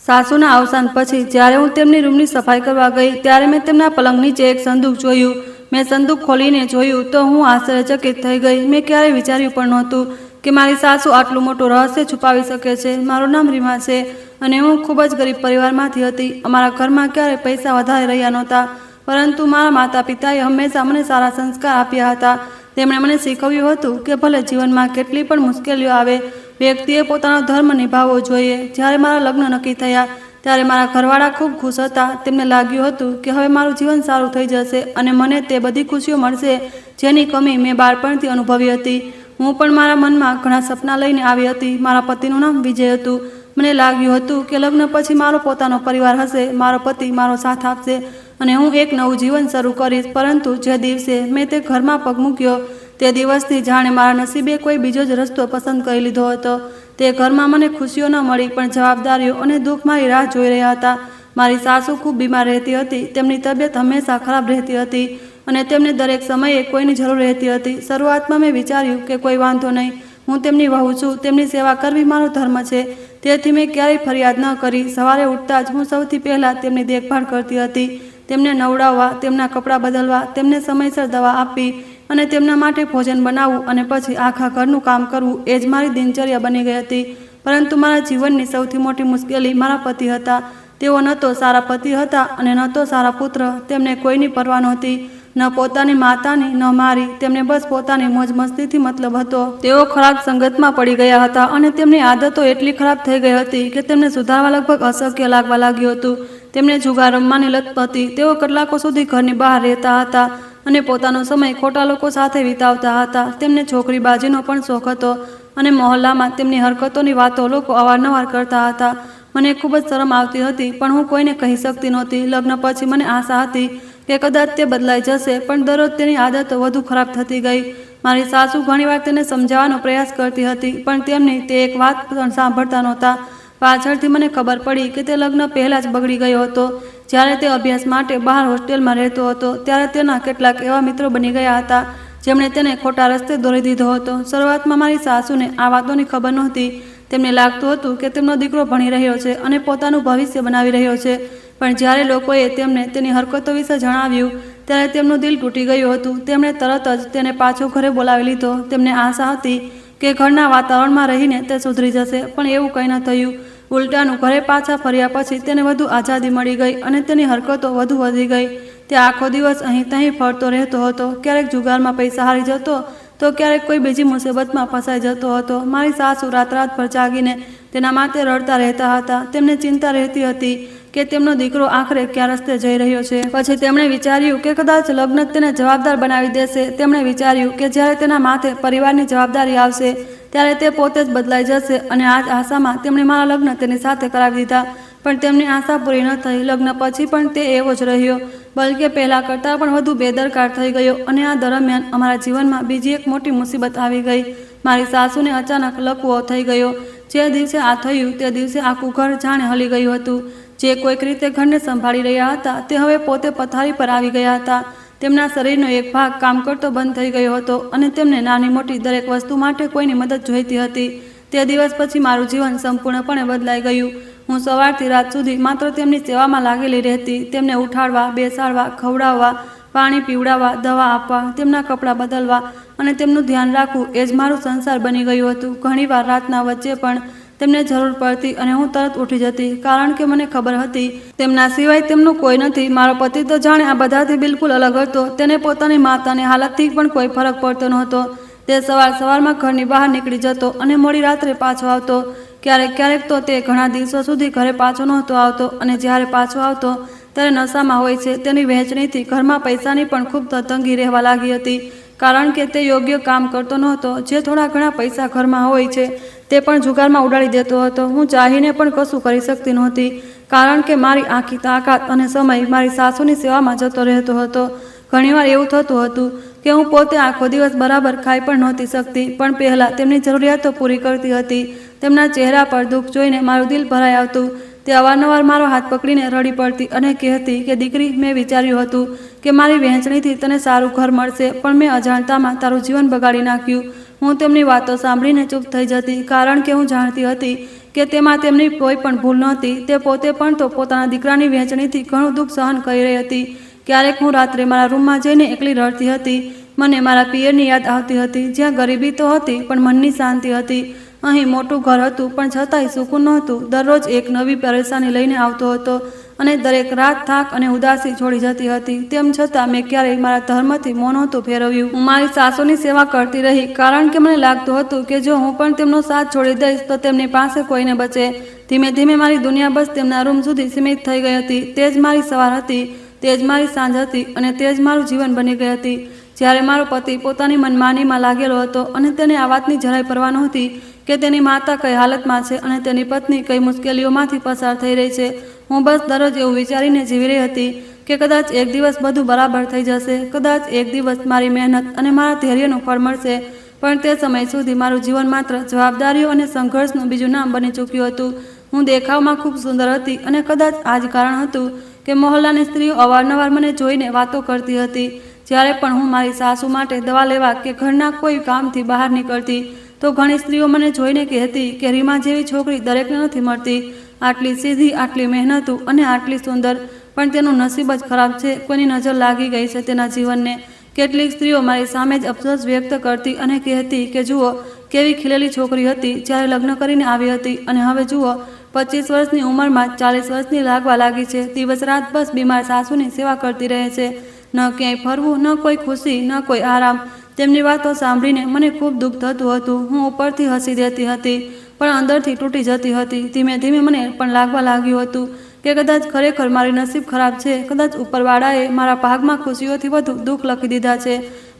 સાસુના અવસાન પછી જ્યારે હું તેમની રૂમની સફાઈ કરવા ગઈ ત્યારે મેં તેમના પલંગ નીચે એક સંદૂક જોયું। મેં સંદૂક ખોલીને જોયું તો હું આશ્ચર્યચકિત થઈ ગઈ। મેં ક્યારેય વિચાર્યું પણ નહોતું કે મારી સાસુ આટલું મોટું રહસ્ય છુપાવી શકે છે। મારું નામ રીમા છે અને હું ખૂબ જ ગરીબ પરિવારમાંથી હતી। અમારા ઘરમાં ક્યારેય પૈસા વધારે રહ્યા નહોતા, પરંતુ મારા માતા પિતાએ હંમેશા મને સારા સંસ્કાર આપ્યા હતા। તેમણે મને શીખવ્યું હતું કે ભલે જીવનમાં કેટલી પણ મુશ્કેલીઓ આવે, વ્યક્તિએ પોતાનો ધર્મ નિભાવવો જોઈએ। જ્યારે મારા લગ્ન નક્કી થયા ત્યારે મારા ઘરવાળા ખૂબ ખુશ હતા। તેમને લાગ્યું હતું કે હવે મારું જીવન સારું થઈ જશે અને મને તે બધી ખુશીઓ મળશે જેની કમી મેં બાળપણથી અનુભવી હતી। હું પણ મારા મનમાં ઘણા સપના લઈને આવી હતી। મારા પતિનું નામ વિજય હતું। મને લાગ્યું હતું કે લગ્ન પછી મારો પોતાનો પરિવાર હશે, મારો પતિ મારો સાથ આપશે અને હું એક નવું જીવન શરૂ કરીશ। પરંતુ જે દિવસે મેં તે ઘરમાં પગ મૂક્યો તે દિવસથી જાણે મારા નસીબે કોઈ બીજો જ રસ્તો પસંદ કરી લીધો હતો। તે ઘરમાં મને ખુશીઓ ન મળી, પણ જવાબદારીઓ અને દુઃખ મારી રાહ જોઈ રહ્યા હતા। મારી સાસુ ખૂબ બીમાર રહેતી હતી। તેમની તબિયત હંમેશા ખરાબ રહેતી હતી અને તેમને દરેક સમયે કોઈની જરૂર રહેતી હતી। શરૂઆતમાં મેં વિચાર્યું કે કોઈ વાંધો નહીં, હું તેમની વહુ છું, તેમની સેવા કરવી મારો ધર્મ છે, તેથી મેં ક્યારેય ફરિયાદ ન કરી। સવારે ઉઠતા જ હું સૌથી પહેલાં તેમની દેખભાળ કરતી હતી। તેમને નવડાવવા, તેમના કપડાં બદલવા, તેમને સમયસર દવા આપવી અને તેમના માટે ભોજન બનાવવું અને પછી આખા ઘરનું કામ કરવું એ જ મારી દિનચર્યા બની ગઈ હતી। પરંતુ મારા જીવનની સૌથી મોટી મુશ્કેલી મારા પતિ હતા। તેઓ ન તો સારા પતિ હતા અને ન તો સારા પુત્ર। તેમને કોઈની પરવા નહોતી, ન પોતાની માતાની ન મારી। તેમને બસ પોતાની મોજ મસ્તીથી મતલબ હતો। તેઓ ખરાબ સંગતમાં પડી ગયા હતા અને તેમની આદતો એટલી ખરાબ થઈ ગઈ હતી કે તેમને સુધારવા લગભગ અશક્ય લાગવા લાગ્યું હતું। તેમને જુગાર રમવાની લત હતી। તેઓ કલાકો સુધી ઘરની બહાર રહેતા હતા અને પોતાનો સમય ખોટા લોકો સાથે વિતાવતા હતા। તેમને છોકરીબાજીનો પણ શોખ હતો અને મહોલ્લામાં તેમની હરકતોની વાતો લોકો અવારનવાર કરતા હતા। મને ખૂબ જ શરમ આવતી હતી, પણ હું કોઈને કહી શકતી નહોતી। લગ્ન પછી મને આશા હતી કે કદાચ તે બદલાઈ જશે, પણ દરરોજ તેની આદતો વધુ ખરાબ થતી ગઈ। મારી સાસુ ઘણીવાર તેને સમજાવવાનો પ્રયાસ કરતી હતી, પણ તેમની તે એક વાત પણ સાંભળતા નહોતા। પાછળથી મને ખબર પડી કે તે લગ્ન પહેલાં જ બગડી ગયો હતો। જ્યારે તે અભ્યાસ માટે બહાર હોસ્ટેલમાં રહેતો હતો ત્યારે તેના કેટલાક એવા મિત્રો બની ગયા હતા જેમણે તેને ખોટા રસ્તે દોરી દીધો હતો। શરૂઆતમાં મારી સાસુને આ વાતોની ખબર નહોતી। તેમને લાગતું હતું કે તેમનો દીકરો ભણી રહ્યો છે અને પોતાનું ભવિષ્ય બનાવી રહ્યો છે, પણ જ્યારે લોકોએ તેમને તેની હરકતો વિશે જણાવ્યું ત્યારે તેમનું દિલ તૂટી ગયું હતું। તેમણે તરત જ તેને પાછો ઘરે બોલાવી લીધો। તેમને આશા હતી કે ઘરના વાતાવરણમાં રહીને તે સુધરી જશે, પણ એવું કંઈ ન થયું। ઉલટાનું ઘરે પાછા ફર્યા પછી તેને વધુ આઝાદી મળી ગઈ અને તેની હરકતો વધુ વધી ગઈ। તે આખો દિવસ અહીં તહીં ફરતો રહેતો હતો, ક્યારેક જુગારમાં પૈસા હારી જતો તો ક્યારેક કોઈ બીજી મુસીબતમાં ફસાઈ જતો હતો। મારી સાસુ રાત જાગીને તેના માટે રડતા રહેતા હતા। તેમને ચિંતા રહેતી હતી કે તેમનો દીકરો આખરે કયા રસ્તે જઈ રહ્યો છે। પછી તેમણે વિચાર્યું કે કદાચ લગ્ન તેને જવાબદાર બનાવી દેશે। તેમણે વિચાર્યું કે જ્યારે તેના માથે પરિવારની જવાબદારી આવશે ત્યારે તે પોતે જ બદલાઈ જશે અને આ જ આશામાં તેમણે મારા લગ્ન તેની સાથે કરાવી દીધા, પણ તેમની આશા પૂરી ન થઈ। લગ્ન પછી પણ તે એવો જ રહ્યો, બલકે પહેલાં કરતાં પણ વધુ બેદરકાર થઈ ગયો અને આ દરમિયાન અમારા જીવનમાં બીજી એક મોટી મુસીબત આવી ગઈ। મારી સાસુને અચાનક લકવો થઈ ગયો। જે દિવસે આ થયું તે દિવસે આખું ઘર જાણે હલી ગયું હતું। જે કોઈક રીતે ઘરને સંભાળી રહ્યા હતા તે હવે પોતે પથારી પર આવી ગયા હતા। તેમના શરીરનો એક ભાગ કામ કરતો બંધ થઈ ગયો હતો અને તેમને નાની મોટી દરેક વસ્તુ માટે કોઈની મદદ જોઈતી હતી। તે દિવસ પછી મારું જીવન સંપૂર્ણપણે બદલાઈ ગયું। હું સવારથી રાત સુધી માત્ર તેમની સેવામાં લાગેલી રહેતી। તેમને ઉઠાડવા, બેસાડવા, ખવડાવવા, પાણી પીવડાવવા, દવા આપવા, તેમના કપડાં બદલવા અને તેમનું ધ્યાન રાખવું એ જ મારું સંસાર બની ગયું હતું। ઘણીવાર રાતના વચ્ચે પણ તેમને જરૂર પડતી અને હું તરત ઉઠી જતી, કારણ કે મને ખબર હતી તેમના સિવાય તેમનું કોઈ નથી। મારો પતિ તો જાણે આ બધાથી બિલકુલ અલગ હતો। તેને પોતાની માતાની હાલતથી પણ કોઈ ફરક પડતો નહોતો। તે સવારમાં ઘરની બહાર નીકળી જતો અને મોડી રાત્રે પાછો આવતો। ક્યારેક તો તે ઘણા દિવસો સુધી ઘરે પાછો નહોતો આવતો અને જ્યારે પાછો આવતો ત્યારે નશામાં હોય છે। તેની વહેંચણીથી ઘરમાં પૈસાની પણ ખૂબ તંગી રહેવા લાગી હતી, કારણ કે તે યોગ્ય કામ કરતો નહોતો। જે થોડા ઘણા પૈસા ઘરમાં હોય છે તે પણ જુગારમાં ઉડાડી દેતો હતો। હું ચાહીને પણ કશું કરી શકતી નહોતી, કારણ કે મારી આખી તાકાત અને સમય મારી સાસુની સેવામાં જતો રહેતો હતો। ઘણીવાર એવું થતું હતું કે હું પોતે આખો દિવસ બરાબર ખાઈ પણ નહોતી શકતી, પણ પહેલાં તેમની જરૂરિયાતો પૂરી કરતી હતી। તેમના ચહેરા પર દુઃખ જોઈને મારું દિલ ભરાઈ આવતું। તે અવારનવાર મારો હાથ પકડીને રડી પડતી અને કહેતી કે દીકરી, મેં વિચાર્યું હતું કે મારી વહેંચણીથી તને સારું ઘર મળશે, પણ મેં અજાણતામાં તારું જીવન બગાડી નાખ્યું। હું તેમની વાતો સાંભળીને ચૂપ થઈ જતી, કારણ કે હું જાણતી હતી કે તેમાં તેમની કોઈ પણ ભૂલ નહોતી. તે પોતે પણ તો પોતાના દીકરાની વહેંચણીથી ઘણું દુઃખ સહન કરી રહી હતી. ક્યારેક હું રાત્રે મારા રૂમમાં જઈને એકલી રડતી હતી. મને મારા પિયરની યાદ આવતી હતી, જ્યાં ગરીબી તો હતી પણ મનની શાંતિ હતી. અહીં મોટું ઘર હતું પણ છતાંય સુકૂન નહોતું. દરરોજ એક નવી પરેશાની લઈને આવતો હતો અને દરેક રાત થાક અને ઉદાસી છોડી જતી હતી. તેમ છતાં મેં ક્યારેય મારા ધર્મથી મોં નહોતું ફેરવ્યું. હું મારી સાસુની સેવા કરતી રહી, કારણ કે મને લાગતું હતું કે જો હું પણ તેમનો સાથ છોડી દઈશ તો તેમની પાસે કોઈને બચે. ધીમે ધીમે મારી દુનિયા બસ તેમના રૂમ સુધી સીમિત થઈ ગઈ હતી. તે જ મારી સવાર હતી, તે જ મારી સાંજ હતી અને તે જ મારું જીવન બની ગઈ હતી. જ્યારે મારો પતિ પોતાની મનમાનીમાં લાગેલો હતો અને તેને આ વાતની જરાય પરવા નહોતી કે તેની માતા કઈ હાલતમાં છે અને તેની પત્ની કઈ મુશ્કેલીઓમાંથી પસાર થઈ રહી છે. હું બસ દરરોજ એવું વિચારીને જીવી રહી હતી કે કદાચ એક દિવસ બધું બરાબર થઈ જશે, કદાચ એક દિવસ મારી મહેનત અને મારા ધૈર્યનું ફળ મળશે. પણ તે સમય સુધી મારું જીવન માત્ર જવાબદારીઓ અને સંઘર્ષનું બીજું નામ બની ચૂક્યું હતું. હું દેખાવમાં ખૂબ સુંદર હતી અને કદાચ આ જ કારણ હતું કે મહોલ્લાની સ્ત્રીઓ અવારનવાર મને જોઈને વાતો કરતી હતી. જ્યારે પણ હું મારી સાસુ માટે દવા લેવા કે ઘરના કોઈ કામથી બહાર નીકળતી તો ઘણી સ્ત્રીઓ મને જોઈને કહેતી કે રીમા જેવી છોકરી દરેકને નથી મળતી. આટલી સીધી, આટલી મહેનતુ અને આટલી સુંદર, પણ તેનું નસીબ જ ખરાબ છે. કોઈની નજર લાગી ગઈ છે તેના જીવનને. કેટલીક સ્ત્રીઓ મારી સામે જ અફસોસ વ્યક્ત કરતી અને કહેતી કે જુઓ કેવી ખીલેલી છોકરી હતી જ્યારે લગ્ન કરીને આવી હતી અને હવે જુઓ 25 વર્ષની ઉંમરમાં 40 વર્ષની લાગવા લાગી છે. દિવસ રાત બસ બીમાર સાસુની સેવા કરતી રહે છે. ન ક્યાંય ફરવું, ન કોઈ ખુશી, ન કોઈ આરામ. તેમની વાતો સાંભળીને મને ખૂબ દુઃખ થતું હતું. હું ઉપરથી હસી દેતી હતી પણ અંદરથી તૂટી જતી હતી. ધીમે ધીમે મને પણ લાગવા લાગ્યું હતું કે કદાચ ખરેખર મારી નસીબ ખરાબ છે. કદાચ ઉપરવાળાએ મારા ભાગમાં ખુશીઓથી વધુ દુઃખ લખી દીધા છે.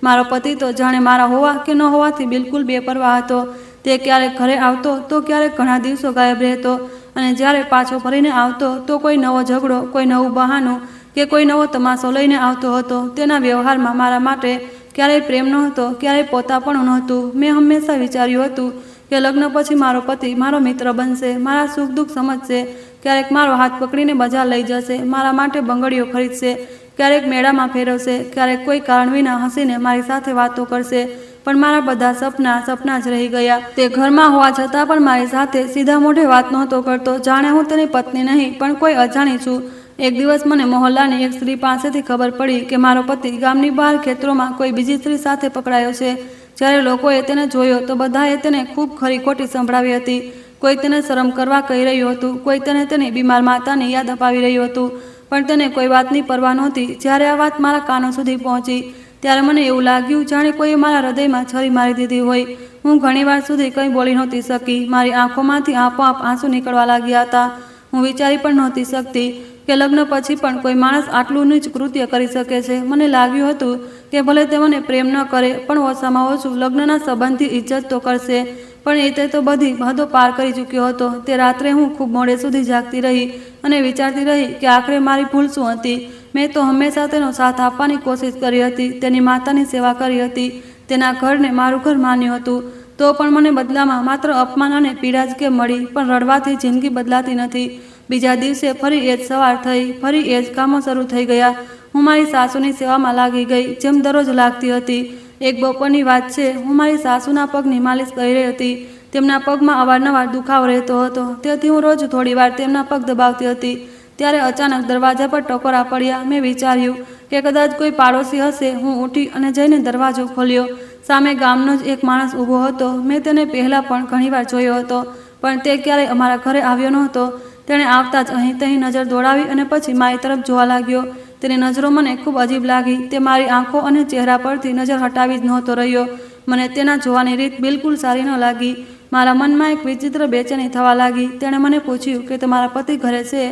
મારો પતિ તો જાણે મારા હોવા કે ન હોવાથી બિલકુલ બેપરવાહ હતો. તે ક્યારેક ઘરે આવતો તો ક્યારેક ઘણા દિવસો ગાયબ રહેતો અને જ્યારે પાછો ફરીને આવતો તો કોઈ નવો ઝઘડો, કોઈ નવું બહાનું કે કોઈ નવો તમાશો લઈને આવતો હતો. તેના વ્યવહારમાં મારા માટે ક્યારેય પ્રેમ નહોતો, ક્યારેય પોતાપણું નહોતું. મેં હંમેશા વિચાર્યું હતું કે લગ્ન પછી મારો પતિ મારો મિત્ર બનશે, મારા સુખ દુઃખ સમજશે, ક્યારેક મારો હાથ પકડીને બજાર લઈ જશે, મારા માટે બંગડીઓ ખરીદશે, ક્યારેક મેળામાં ફેરવશે, ક્યારેક કોઈ કારણ વિના હસીને મારી સાથે વાતો કરશે. પણ મારા બધા સપના જ રહી ગયા. તે ઘરમાં હોવા છતાં પણ મારી સાથે સીધા મોઢે વાત નહોતો કરતો, જાણે હું તેની પત્ની નહીં પણ કોઈ અજાણી છું. એક દિવસ મને મહોલ્લાની એક સ્ત્રી પાસેથી ખબર પડી કે મારો પતિ ગામની બહાર ખેતરોમાં કોઈ બીજી સ્ત્રી સાથે પકડાયો છે. જ્યારે લોકોએ તેને જોયો તો બધાએ તેને ખૂબ ખરી ખોટી સંભળાવી હતી. કોઈ તેને શરમ કરવા કહી રહ્યું હતું, કોઈ તેને તેની બીમાર માતાની યાદ અપાવી રહ્યું હતું, પણ તેને કોઈ વાતની પરવા નહોતી. જ્યારે આ વાત મારા કાનો સુધી પહોંચી ત્યારે મને એવું લાગ્યું જાણે કોઈએ મારા હૃદયમાં છરી મારી દીધી હોય. હું ઘણીવાર સુધી કંઈ બોલી નહોતી શકી. મારી આંખોમાંથી આપોઆપ આંસુ નીકળવા લાગ્યા હતા. હું વિચારી પણ નહોતી શકતી કે લગ્ન પછી પણ કોઈ માણસ આટલું નીચ કૃત્ય કરી શકે છે. મને લાગ્યું હતું કે ભલે તે મને પ્રેમ ન કરે પણ ઓછામાં ઓછું લગ્નના સંબંધથી ઇજ્જત તો કરશે. પણ તે તો બધી હદો પાર કરી ચૂક્યો હતો. તે રાત્રે હું ખૂબ મોડે સુધી જાગતી રહી અને વિચારતી રહી કે આખરે મારી ભૂલ શું હતી. મેં તો હંમેશા તેનો સાથ આપવાની કોશિશ કરી હતી, તેની માતાની સેવા કરી હતી, તેના ઘરને મારું ઘર માન્યું હતું. તો પણ મને બદલામાં માત્ર અપમાન અને પીડા જ કેમ મળી. પણ રડવાથી જિંદગી બદલાતી નથી. બીજા દિવસે ફરી એ જ સવાર થઈ, ફરી એ જ કામો શરૂ થઈ ગયા. હું મારી સાસુની સેવામાં લાગી ગઈ, જેમ દરરોજ લાગતી હતી. એક બપોરની વાત છે, હું મારી સાસુના પગની માલિશ કરી રહી હતી. તેમના પગમાં અવારનવાર દુખાવો રહેતો હતો, તેથી હું રોજ થોડી વાર તેમના પગ દબાવતી હતી. ત્યારે અચાનક દરવાજા પર ટકોરા પડ્યા. મેં વિચાર્યું કે કદાચ કોઈ પાડોશી હશે. હું ઉઠી અને જઈને દરવાજો ખોલ્યો. સામે ગામનો જ એક માણસ ઊભો હતો. મેં તેને પહેલાં પણ ઘણીવાર જોયો હતો, પણ તે ક્યારેય અમારા ઘરે આવ્યો નહોતો. તેણે આવતા જ અહીં તહીં નજર દોડાવી અને પછી મારી તરફ જોવા લાગ્યો. તેની નજરો મને ખૂબ અજીબ લાગી. તે મારી આંખો અને ચહેરા પરથી નજર હટાવી જ નહોતો રહ્યો. મને તેના જોવાની રીત બિલકુલ સારી ન લાગી. મારા મનમાં એક વિચિત્ર બેચેની થવા લાગી. તેણે મને પૂછ્યું કે તમારા પતિ ઘરે છે?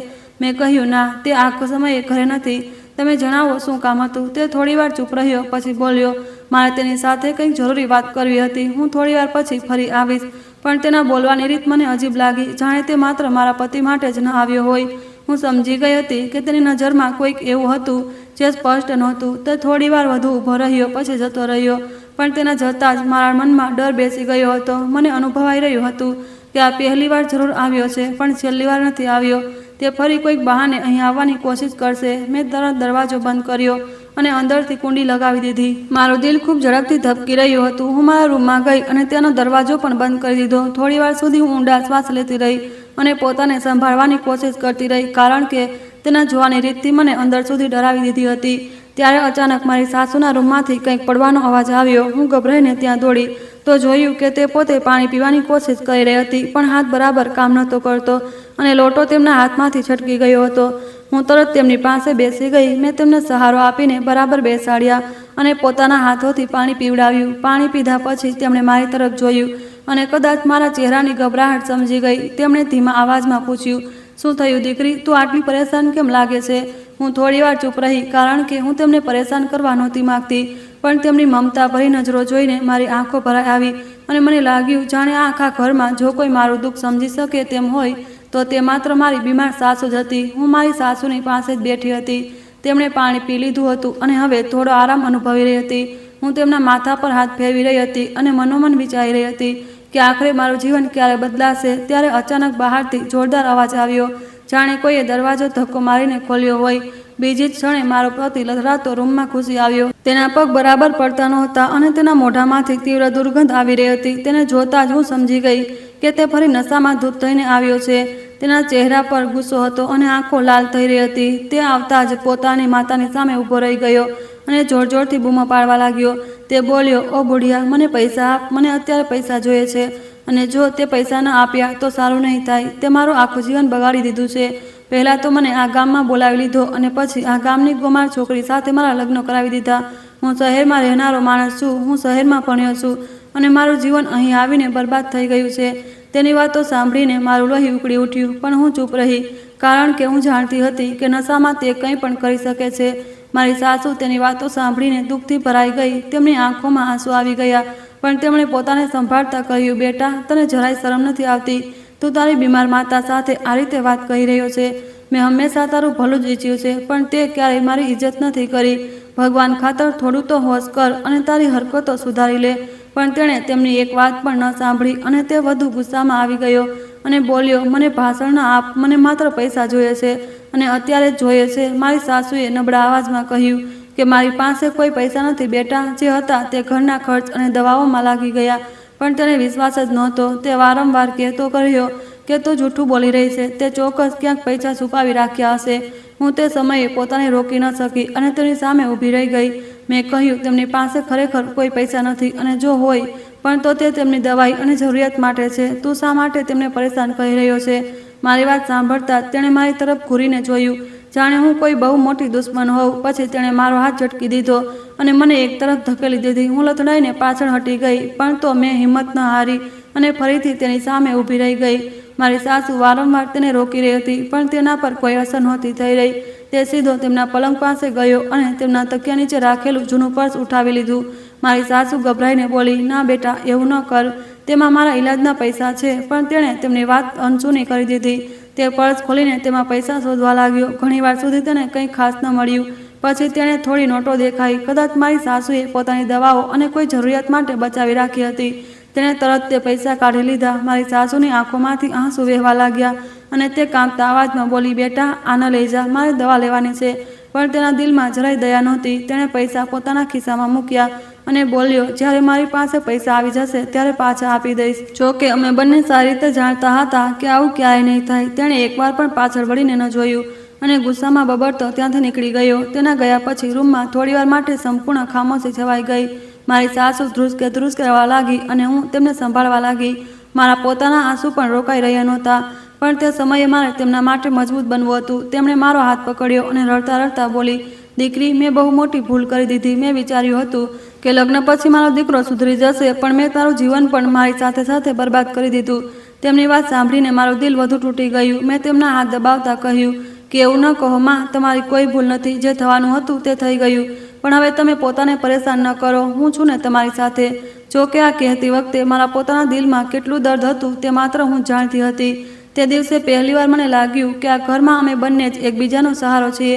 મેં કહ્યું ના, તે આ સમયે ઘરે નથી. તમે જણાવો શું કામ હતું? તે થોડીવાર ચૂપ રહ્યો, પછી બોલ્યો, મારે તેની સાથે કંઈક જરૂરી વાત કરવી હતી. હું થોડીવાર પછી ફરી આવીશ. પણ તેના બોલવાની રીત મને અજીબ લાગી, જાણે તે માત્ર મારા પતિ માટે જ ન આવ્યો હોય. હું સમજી ગઈ હતી કે તેની નજરમાં કોઈક એવું હતું જે સ્પષ્ટ નહોતું. તે થોડીવાર વધુ ઊભો રહ્યો, પછી જતો રહ્યો. પણ તેના જતાં જ મારા મનમાં ડર બેસી ગયો હતો. મને અનુભવાઈ રહ્યું હતું કે આ પહેલી વાર જરૂર આવ્યો છે, પણ છેલ્લી વાર નથી આવ્યો. તે ફરી કોઈક બહાને અહીં આવવાની કોશિશ કરશે. મેં તરત દરવાજો બંધ કર્યો અને અંદરથી કુંડી લગાવી દીધી. મારું દિલ ખૂબ ઝડપથી ધબકી રહ્યું હતું. હું મારા રૂમમાં ગઈ અને તેનો દરવાજો પણ બંધ કરી દીધો. થોડીવાર સુધી હું ઊંડા શ્વાસ લેતી રહી. અને પોતાને સંભાળવાની કોશિશ કરતી રહી, કારણ કે તેના જોવાની રીતથી મને અંદર સુધી ડરાવી દીધી હતી. ત્યારે અચાનક મારી સાસુના રૂમમાંથી કંઈક પડવાનો અવાજ આવ્યો. હું ગભરાઈને ત્યાં દોડી તો જોયું કે તે પોતે પાણી પીવાની કોશિશ કરી રહી હતી, પણ હાથ બરાબર કામ નહોતો કરતો અને લોટો તેમના હાથમાંથી છટકી ગયો હતો. હું તરત તેમની પાસે બેસી ગઈ. મેં તેમને સહારો આપીને બરાબર બેસાડ્યા અને પોતાના હાથોથી પાણી પીવડાવ્યું. પાણી પીધા પછી તેમણે મારી તરફ જોયું અને કદાચ મારા ચહેરાની ગભરાહટ સમજી ગઈ. તેમણે ધીમા અવાજમાં પૂછ્યું, શું થયું દીકરી, તું આટલી પરેશાન કેમ લાગે છે? હું થોડીવાર ચૂપ રહી, કારણ કે હું તેમને પરેશાન કરવા નહોતી માગતી, પણ તેમની મમતા ભરી નજરો જોઈને મારી આંખો ભરાઈ આવી અને મને લાગ્યું જાણે આખા ઘરમાં જો કોઈ મારું દુઃખ સમજી શકે તેમ હોય તો તે માત્ર મારી બીમાર સાસુ જ હતી. હું મારી સાસુની પાસે જ બેઠી હતી. તેમણે પાણી પી લીધું હતું અને હવે થોડો આરામ અનુભવી રહી હતી. હું તેમના માથા પર હાથ ફેરવી રહી હતી અને મનોમન વિચારી રહી હતી કે આખરે મારું જીવન ક્યારે બદલાશે. ત્યારે અચાનક બહારથી જોરદાર અવાજ આવ્યો, જાણે કોઈએ દરવાજો ધક્કો મારીને ખોલ્યો હોય. બીજી જ ક્ષણે મારો પતિ લથરાતો રૂમમાં ઘૂસી આવ્યો. તેના પગ બરાબર પડતા નહોતા અને તેના મોઢામાંથી તીવ્ર દુર્ગંધ આવી રહી હતી. તેને જોતાં જ હું સમજી ગઈ કે તે ફરી નશામાં ધૂત થઈને આવ્યો છે. તેના ચહેરા પર ગુસ્સો હતો અને આંખો લાલ થઈ રહી હતી. તે આવતા જ પોતાની માતાની સામે ઊભો રહી ગયો અને જોર જોરથી બૂમો પાડવા લાગ્યો. તે બોલ્યો, ઓ બુઢિયા, મને પૈસા આપ, મને અત્યારે પૈસા જોઈએ છે અને જો તે પૈસા ન આપ્યા તો સારું નહીં થાય. તે મારું આખું જીવન બગાડી દીધું છે. પહેલાં તો મને આ ગામમાં બોલાવી લીધો અને પછી આ ગામની ગોમાર છોકરી સાથે મારા લગ્ન કરાવી દીધા. હું શહેરમાં રહેનારો માણસ છું. હું શહેરમાં ભણ્યો છું અને મારું જીવન અહીં આવીને બરબાદ થઈ ગયું છે. તેની વાતો સાંભળીને મારું લોહી ઉકળી ઉઠ્યું, પણ હું ચૂપ રહી, કારણ કે હું જાણતી હતી કે નશામાં તે કંઈ પણ કરી શકે છે. મારી સાસુ તેની વાતો સાંભળીને દુઃખથી ભરાઈ ગઈ. તેમની આંખોમાં આંસુ આવી ગયા, પણ તેમણે પોતાને સંભાળતા કહ્યું, બેટા, તને જરાય શરમ નથી આવતી? તું તારી બીમાર માતા સાથે આ રીતે વાત કહી રહ્યો છે? મેં હંમેશા તારું ભલું જ ઈચ્છ્યું છે, પણ તે ક્યારેય મારી ઇજ્જત નથી કરી. ભગવાન ખાતર થોડું તો હોશ કર અને તારી હરકતો સુધારી લે. પણ તેણે તેમની એક વાત પણ ન સાંભળી અને તે વધુ ગુસ્સામાં આવી ગયો અને બોલ્યો, મને ભાષણ ન આપ, મને માત્ર પૈસા જોઈએ છે અને અત્યારે જ જોઈએ છે. મારી સાસુએ નબળા અવાજમાં કહ્યું કે મારી પાસે કોઈ પૈસા નથી બેટા. જે હતા તે ઘરના ખર્ચ અને દવાઓમાં લાગી ગયા. પણ તેને વિશ્વાસ જ નહોતો. તે વારંવાર કહેતો કર્યો કે તું જૂઠું બોલી રહી છે. તે ચોક્કસ ક્યાંક પૈસા છુપાવી રાખ્યા હશે. હું તે સમયે પોતાને રોકી ન શકી અને તેની સામે ઊભી રહી ગઈ. મેં કહ્યું, તેમની પાસે ખરેખર કોઈ પૈસા નથી અને જો હોય પણ તો તે તેમની દવાઈ અને જરૂરિયાત માટે છે. તું શા માટે તેમને પરેશાન કરી રહ્યો છે? મારી વાત સાંભળતા તેણે મારી તરફ ઘૂરીને જોયું, જાણે હું કોઈ બહુ મોટી દુશ્મન હોઉં. પછી તેણે મારો હાથ ઝટકી દીધો અને મને એક તરફ ધકેલી દીધી. હું લથડાઈને પાછળ હટી ગઈ, પણ તો મેં હિંમત ન હારી અને ફરીથી તેની સામે ઊભી રહી ગઈ. મારી સાસુ વારંવાર તેને રોકી રહી હતી, પણ તેના પર કોઈ અસર નહોતી થઈ રહી. તે સીધો તેમના પલંગ પાસે ગયો અને તેમના તકિયા નીચે રાખેલું જૂનું પર્સ ઉઠાવી લીધું. મારી સાસુ ગભરાઈને બોલી, ના બેટા, એવું ન કર. તેમાં મારા ઈલાજના પૈસા છે. પણ તેણે તેમની વાત અનસુની કરી દીધી. તે પર્સ ખોલીને તેમાં પૈસા શોધવા લાગ્યો. ઘણીવાર સુધી તેને કંઈ ખાસ ન મળ્યું. પછી તેણે થોડી નોટો દેખાઈ. કદાચ મારી સાસુએ પોતાની દવાઓ અને કોઈ જરૂરિયાત માટે બચાવી રાખી હતી. તેણે તરત તે પૈસા કાઢી લીધા. મારી સાસુની આંખોમાંથી આંસુ વહેવા લાગ્યા અને તે કાંપતા અવાજમાં બોલી, બેટા, આને લઈ જા, મારે દવા લેવાની છે. પણ તેના દિલમાં જરાય દયા નહોતી. તેણે પૈસા પોતાના ખિસ્સામાં મૂક્યા અને બોલ્યો, જ્યારે મારી પાસે પૈસા આવી જશે ત્યારે પાછા આપી દઈશ. જો કે અમે બંને સારી રીતે જાણતા હતા કે આવું ક્યારેય નહીં થાય. તેણે એકવાર પણ પાછળ વળીને ન જોયું અને ગુસ્સામાં બબડતો ત્યાંથી નીકળી ગયો. તેના ગયા પછી રૂમમાં થોડીવાર માટે સંપૂર્ણ ખામોશી છવાઈ ગઈ. મારી સાસુ ધ્રુસકે ધ્રુસકે રડવા લાગી અને હું તેમને સંભાળવા લાગી. મારા પોતાના આંસુ પણ રોકાઈ રહ્યા નહોતા, પણ તે સમયે મારે તેમના માટે મજબૂત બનવું હતું. તેમણે મારો હાથ પકડ્યો અને રડતા રડતા બોલી, દીકરી, મેં બહુ મોટી ભૂલ કરી દીધી. મેં વિચાર્યું હતું કે લગ્ન પછી મારો દીકરો સુધરી જશે, પણ મેં તારું જીવન પણ મારી સાથે સાથે બરબાદ કરી દીધું. તેમની વાત સાંભળીને મારું દિલ વધુ તૂટી ગયું. મેં તેમના હાથ દબાવતા કહ્યું કે એવું ન કહો માં, તમારી કોઈ ભૂલ નથી. જે થવાનું હતું તે થઈ ગયું. પણ હવે તમે પોતાને પરેશાન ન કરો. હું છું ને તમારી સાથે. જો કે આ કહેતી વખતે મારા પોતાના દિલમાં કેટલું દર્દ હતું તે માત્ર હું જાણતી હતી. તે દિવસે પહેલીવાર મને લાગ્યું કે આ ઘરમાં અમે બંને જ એકબીજાનો સહારો છીએ.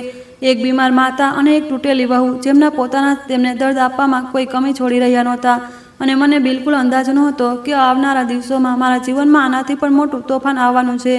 એક બીમાર માતા અને એક તૂટેલી વહુ, જેમના પોતાના તેમને દર્દ આપવામાં કોઈ કમી છોડી રહ્યા નહોતા. અને મને બિલકુલ અંદાજ નહોતો કે આવનારા દિવસોમાં મારા જીવનમાં આનાથી પણ મોટું તોફાન આવવાનું છે.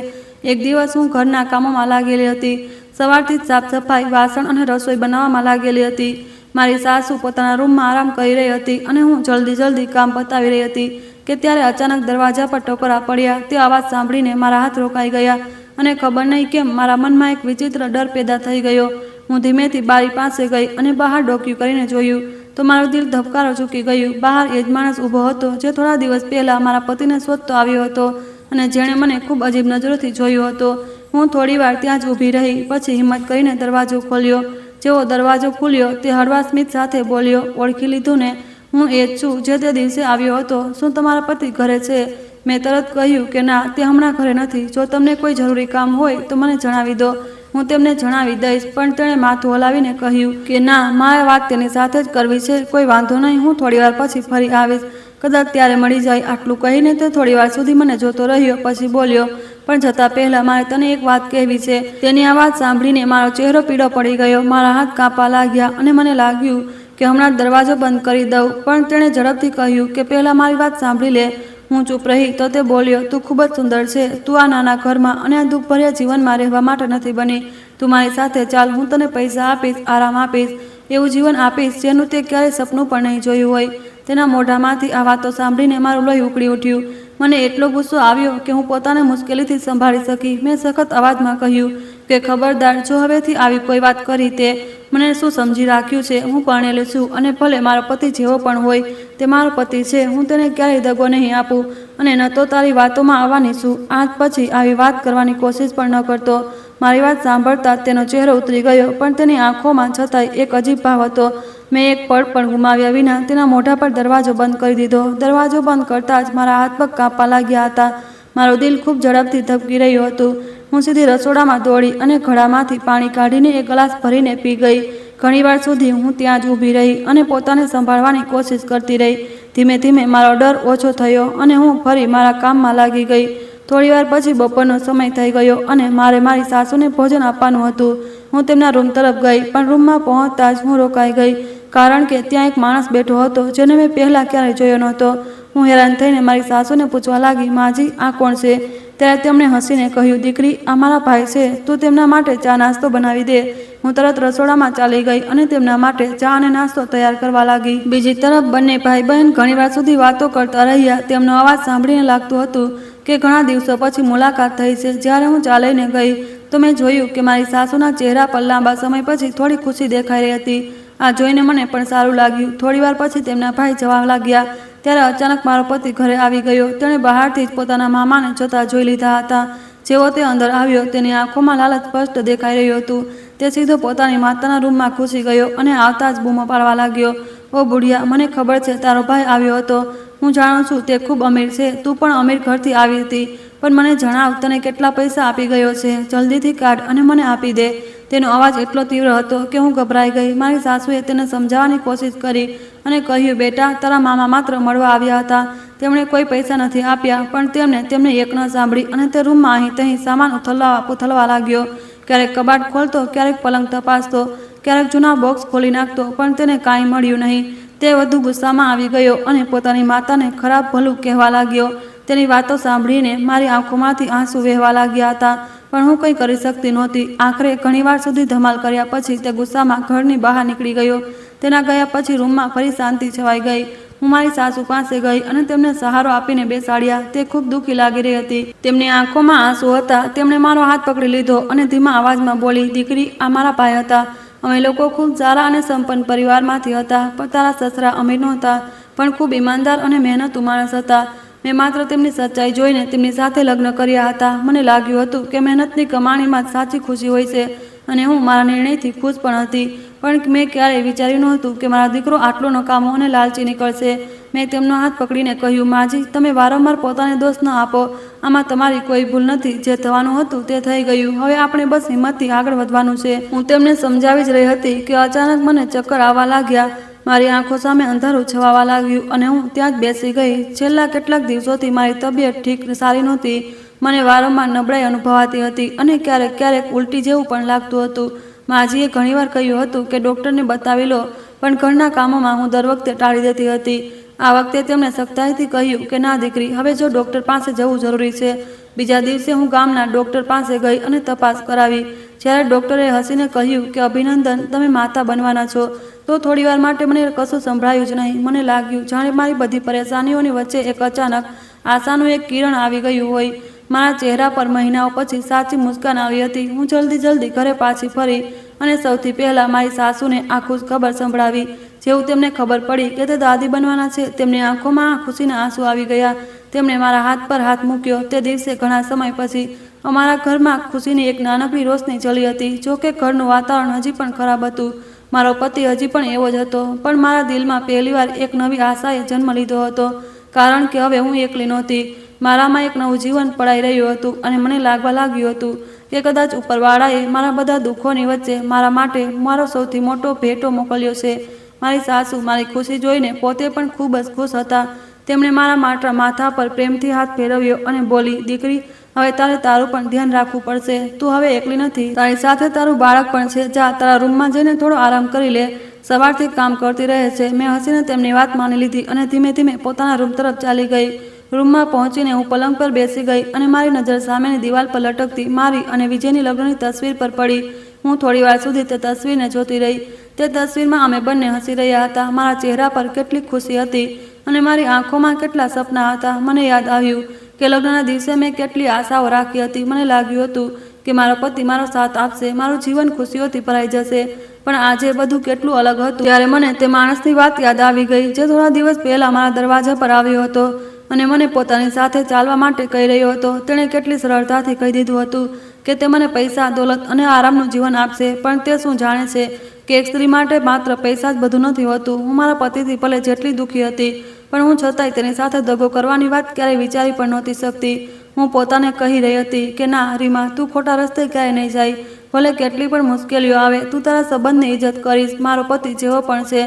એક દિવસ હું ઘરના કામોમાં લાગેલી હતી. સવારથી જ સાફ સફાઈ, વાસણ અને રસોઈ બનાવવામાં લાગેલી હતી. મારી સાસુ પોતાના રૂમમાં આરામ કરી રહી હતી અને હું જલ્દી કામ પતાવી રહી હતી. કે ત્યારે અચાનક દરવાજા પર ટકોરા પડ્યા. તે અવાજ સાંભળીને મારા હાથ રોકાઈ ગયા અને ખબર નહીં કેમ મારા મનમાં એક વિચિત્ર ડર પેદા થઈ ગયો. હું ધીમેથી બારી પાસે ગઈ અને બહાર ડોક્યું કરીને જોયું તો મારું દિલ ધબકારો ચૂકી ગયું. બહાર એ જ માણસ ઊભો હતો જે થોડા દિવસ પહેલાં મારા પતિને શોધતો આવ્યો હતો અને જેણે મને ખૂબ અજીબ નજરોથી જોયો હતો. હું થોડીવાર ત્યાં જ ઊભી રહી, પછી હિંમત કરીને દરવાજો ખોલ્યો. જેવો દરવાજો ખુલ્યો તે હળવા સ્મિત સાથે બોલ્યો, ઓળખી લીધું ને? હું એ જ છું જે તે દિવસે આવ્યો હતો. શું તમારા પતિ ઘરે છે? મેં તરત કહ્યું કે ના, તે હમણાં ઘરે નથી. જો તમને કોઈ જરૂરી કામ હોય તો મને જણાવી દો, હું તેમને જણાવી દઈશ. પણ તેણે માથું હલાવીને કહ્યું કે ના, મારે વાત તેની સાથે જ કરવી છે. કોઈ વાંધો નહીં, હું થોડીવાર પછી ફરી આવીશ, કદાચ ત્યારે મળી જાય. આટલું કહીને તે થોડીવાર સુધી મને જોતો રહ્યો, પછી બોલ્યો, પણ જતાં પહેલાં મારે તને એક વાત કહેવી છે. તેની આ વાત સાંભળીને મારો ચહેરો પીળો પડી ગયો. મારા હાથ કાંપવા લાગ્યા અને મને લાગ્યું કે હમણાં જ દરવાજો બંધ કરી દઉં. પણ તેણે ઝડપથી કહ્યું કે પહેલાં મારી વાત સાંભળી લે. હું ચૂપ રહી તો તે બોલ્યો, તું ખૂબ જ સુંદર છે. તું આ નાના ઘરમાં અને આ દુઃખભર્યા જીવનમાં રહેવા માટે નથી બની. તું મારી સાથે ચાલ, હું તને પૈસા આપીશ, આરામ આપીશ, એવું જીવન આપીશ જેનું તે ક્યારેય સપનું પણ નહીં જોયું હોય. તેના મોઢામાંથી આ વાતો સાંભળીને મારું લોહી ઉકળી ઉઠ્યું. મને એટલો ગુસ્સો આવ્યો કે હું પોતાને મુશ્કેલીથી સંભાળી શકી. મેં સખત અવાજમાં કહ્યું કે ખબરદાર, જો હવેથી આવી કોઈ વાત કરી તે મને શું સમજી રાખ્યું છે? હું પરણેલી છું અને ભલે મારો પતિ જેવો પણ હોય, તે મારો પતિ છે. હું તેને ક્યારેય દગો નહીં આપું અને ન તો તારી વાતોમાં આવવાની છું. આજ પછી આવી વાત કરવાની કોશિશ પણ ન કરતો. મારી વાત સાંભળતા તેનો ચહેરો ઉતરી ગયો, પણ તેની આંખોમાં છતાંય એક અજીબ ભાવ હતો. મેં એક પળ પણ ગુમાવ્યા વિના તેના મોઢા પર દરવાજો બંધ કરી દીધો. દરવાજો બંધ કરતાં જ મારા હાથ પગ કાંપવા લાગ્યા હતા. મારું દિલ ખૂબ ઝડપથી ધબકી રહ્યું હતું. હું સીધી રસોડામાં દોડી અને ઘડામાંથી પાણી કાઢીને એક ગ્લાસ ભરીને પી ગઈ. ઘણીવાર સુધી હું ત્યાં જ ઊભી રહી અને પોતાને સંભાળવાની કોશિશ કરતી રહી. ધીમે ધીમે મારો ડર ઓછો થયો અને હું ફરી મારા કામમાં લાગી ગઈ. થોડીવાર પછી બપોરનો સમય થઈ ગયો અને મારે મારી સાસુને ભોજન આપવાનું હતું. હું તેમના રૂમ તરફ ગઈ, પણ રૂમમાં પહોંચતા જ હું રોકાઈ ગઈ, કારણ કે ત્યાં એક માણસ બેઠો હતો જેને મેં પહેલાં ક્યારેય જોયો નહોતો. હું હેરાન થઈને મારી સાસુને પૂછવા લાગી, માજી, આ કોણ છે? ત્યારે તેમણે હસીને કહ્યું, દીકરી, આ મારા ભાઈ છે. તું તેમના માટે ચા નાસ્તો બનાવી દે. હું તરત રસોડામાં ચાલી ગઈ અને તેમના માટે ચા અને નાસ્તો તૈયાર કરવા લાગી. બીજી તરફ બંને ભાઈ બહેન ઘણીવાર સુધી વાતો કરતા રહ્યા. તેમનો અવાજ સાંભળીને લાગતું હતું કે ઘણા દિવસો પછી મુલાકાત થઈ છે. જ્યારે હું ચા લઈને ગઈ તો મેં જોયું કે મારી સાસુના ચહેરા પર લાંબા સમય પછી થોડી ખુશી દેખાઈ રહી હતી. આ જોઈને મને પણ સારું લાગ્યું. થોડીવાર પછી તેમના ભાઈ જવા લાગ્યા. ત્યારે અચાનક મારો પતિ ઘરે આવી ગયો. તેણે બહારથી જ પોતાના મામાને જતા જોઈ લીધા હતા. જેવો તે અંદર આવ્યો, તેની આંખોમાં લાલચ સ્પષ્ટ દેખાઈ રહ્યું હતું. તે સીધો પોતાની માતાના રૂમમાં ઘૂસી ગયો અને આવતા જ બૂમો પાડવા લાગ્યો, ઓ બુઢિયા, મને ખબર છે તારો ભાઈ આવ્યો હતો. હું જાણું છું તે ખૂબ અમીર છે. તું પણ અમીર ઘરથી આવી હતી. પણ મને જણાવ, તને કેટલા પૈસા આપી ગયો છે? જલ્દીથી કાઢ અને મને આપી દે. તેનો અવાજ એટલો તીવ્ર હતો કે હું ગભરાઈ ગઈ. મારી સાસુએ તેને સમજાવવાની કોશિશ કરી અને કહ્યું, બેટા, તારા મામા માત્ર મળવા આવ્યા હતા. તેમણે કોઈ પૈસા નથી આપ્યા. પણ તેમને એક ન સાંભળી અને તે રૂમમાં અહીં તહીં સામાન ઉથલવા લાગ્યો. ક્યારેક કબાટ ખોલતો, ક્યારેક પલંગ તપાસતો, ક્યારેક જૂના બોક્સ ખોલી નાખતો, પણ તેને કાંઈ મળ્યું નહીં. તે વધુ ગુસ્સામાં આવી ગયો અને પોતાની માતાને ખરાબ ભલું કહેવા લાગ્યો. તેની વાતો સાંભળીને મારી આંખોમાંથી આંસુ વહેવા લાગ્યા હતા, પણ હું કંઈ કરી શકતી નહોતી. આખરે ઘણીવાર સુધી ધમાલ કર્યા પછી તે ગુસ્સામાં ઘરની બહાર નીકળી ગયો. તેના ગયા પછી રૂમમાં ફરી શાંતિ છવાઈ ગઈ. હું મારી સાસુ પાસે ગઈ અને તેમને સહારો આપીને બેસાડ્યા. તે ખૂબ દુઃખી લાગી રહી હતી. તેમની આંખોમાં આંસુ હતા. તેમણે મારો હાથ પકડી લીધો અને ધીમા અવાજમાં બોલી, દીકરી, આ મારા ભાઈ હતા. અમે લોકો ખૂબ સારા અને સંપન્ન પરિવારમાંથી હતા. પણ તારા સસરા અમીર નહોતા, પણ ખૂબ ઈમાનદાર અને મહેનતુ માણસ હતા. મેં માત્ર તેમની સચ્ચાઈ જોઈને તેમની સાથે લગ્ન કર્યા હતા. મને લાગ્યું હતું કે મહેનતની કમાણીમાં જ સાચી ખુશી હોય છે અને હું મારા નિર્ણયથી ખુશ પણ હતી. પણ મેં ક્યારેય વિચાર્યું નહોતું કે મારો દીકરો આટલો નકામો અને લાલચી નીકળશે. મેં તેમનો હાથ પકડીને કહ્યું, માજી, તમે વારંવાર પોતાને દોષ ન આપો. આમાં તમારી કોઈ ભૂલ નથી. જે થવાનું હતું તે થઈ ગયું. હવે આપણે બસ હિંમતથી આગળ વધવાનું છે. હું તેમને સમજાવી જ રહી હતી કે અચાનક મને ચક્કર આવવા લાગ્યા. મારી આંખો સામે અંધારું છવાવા લાગ્યું અને હું ત્યાં જ બેસી ગઈ. છેલ્લા કેટલાક દિવસોથી મારી તબિયત ઠીક સારી નહોતી. મને વારંવાર નબળાઈ અનુભવાતી હતી અને ક્યારેક ઉલટી જેવું પણ લાગતું હતું. માજીએ ઘણીવાર કહ્યું હતું કે ડૉક્ટરને બતાવી લો, પણ ઘરના કામોમાં હું દર વખતે ટાળી દેતી હતી. આ વખતે તેમણે સખ્તાઈથી કહ્યું કે ના દીકરી, હવે જો ડૉક્ટર પાસે જવું જરૂરી છે. બીજા દિવસે હું ગામના ડૉક્ટર પાસે ગઈ અને તપાસ કરાવી. જ્યારે ડૉક્ટરે હસીને કહ્યું કે અભિનંદન, તમે માતા બનવાના છો, તો થોડીવાર માટે મને કશું સંભળાયું જ નહીં. મને લાગ્યું જાણે મારી બધી પરેશાનીઓની વચ્ચે એક અચાનક આશાનું એક કિરણ આવી ગયું હોય. મારા ચહેરા પર મહિનાઓ પછી સાચી મુસ્કાન આવી હતી. હું જલ્દી ઘરે પાછી ફરી અને સૌથી પહેલાં મારી સાસુને આ ખુશખબર સંભળાવી. જેવું તેમને ખબર પડી કે તે દાદી બનવાના છે, તેમની આંખોમાં ખુશીના આંસુ આવી ગયા. તેમણે મારા હાથ પર હાથ મૂક્યો. તે દિવસે ઘણા સમય પછી અમારા ઘરમાં ખુશીની એક નાનકડી રોશની ચલી હતી. જોકે ઘરનું વાતાવરણ હજી પણ ખરાબ હતું. મારો પતિ હજી પણ એવો જ હતો, પણ મારા દિલમાં પહેલીવાર એક નવી આશાએ જન્મ લીધો હતો. કારણ કે હવે હું એકલી નહોતી. મારામાં એક નવું જીવન પડાઈ રહ્યું હતું અને મને લાગવા લાગ્યું હતું કે કદાચ ઉપરવાળાએ મારા બધા દુઃખોની વચ્ચે મારા માટે મારો સૌથી મોટો ભેટો મોકલ્યો છે. મારી સાસુ મારી ખુશી જોઈને પોતે પણ ખૂબ જ ખુશ હતા. તેમણે મારા માથા પર પ્રેમથી હાથ ફેરવ્યો અને બોલી, દીકરી, હવે તારે તારું પણ ધ્યાન રાખવું પડશે. તું હવે એકલી નથી, તારી સાથે તારું બાળક પણ છે. જા, તારા રૂમમાં જઈને થોડો આરામ કરી લે. સવારથી કામ કરતી રહે છે. મેં હસીને તેમની વાત માની લીધી અને ધીમે પોતાના રૂમ તરફ ચાલી ગઈ. રૂમમાં પહોંચીને હું પલંગ પર બેસી ગઈ અને મારી નજર સામેની દિવાલ પર લટકતી મારી અને વિજયની લગ્નની તસવીર પર પડી. હું થોડીવાર સુધી તે તસવીરને જોતી રહી. તે તસવીરમાં અમે બંને હસી રહ્યા હતા. મારા ચહેરા પર કેટલી ખુશી હતી અને મારી આંખોમાં કેટલા સપના હતા. મને યાદ આવ્યું કે લગ્નના દિવસે મેં કેટલી આશાઓ રાખી હતી. મને લાગ્યું હતું કે મારો પતિ મારો સાથ આપશે, મારું જીવન ખુશીઓથી ભરાઈ જશે. પણ આજે બધું કેટલું અલગ હતું. ત્યારે મને તે માણસની વાત યાદ આવી ગઈ જે થોડા દિવસ પહેલા મારા દરવાજા પર આવ્યો હતો અને મને પોતાની સાથે ચાલવા માટે કહી રહ્યો હતો. તેણે કેટલી સરળતાથી કહી દીધું હતું કે તે મને પૈસા, દોલત અને આરામનું જીવન આપશે. પણ તે શું જાણે છે કે એક સ્ત્રી માટે માત્ર પૈસા જ બધું નથી હોતું. હું મારા પતિથી ભલે જેટલી દુઃખી હતી, પણ હું છતાંય તેની સાથે દગો કરવાની વાત ક્યારેય વિચારી પણ નહોતી શકતી. હું પોતાને કહી રહી હતી કે ના રીમા, તું ખોટા રસ્તે ક્યાંય નહીં જાય. ભલે કેટલી પણ મુશ્કેલીઓ આવે, તું તારા સંબંધની ઇજ્જત કરીશ. મારો પતિ જેવો પણ છે,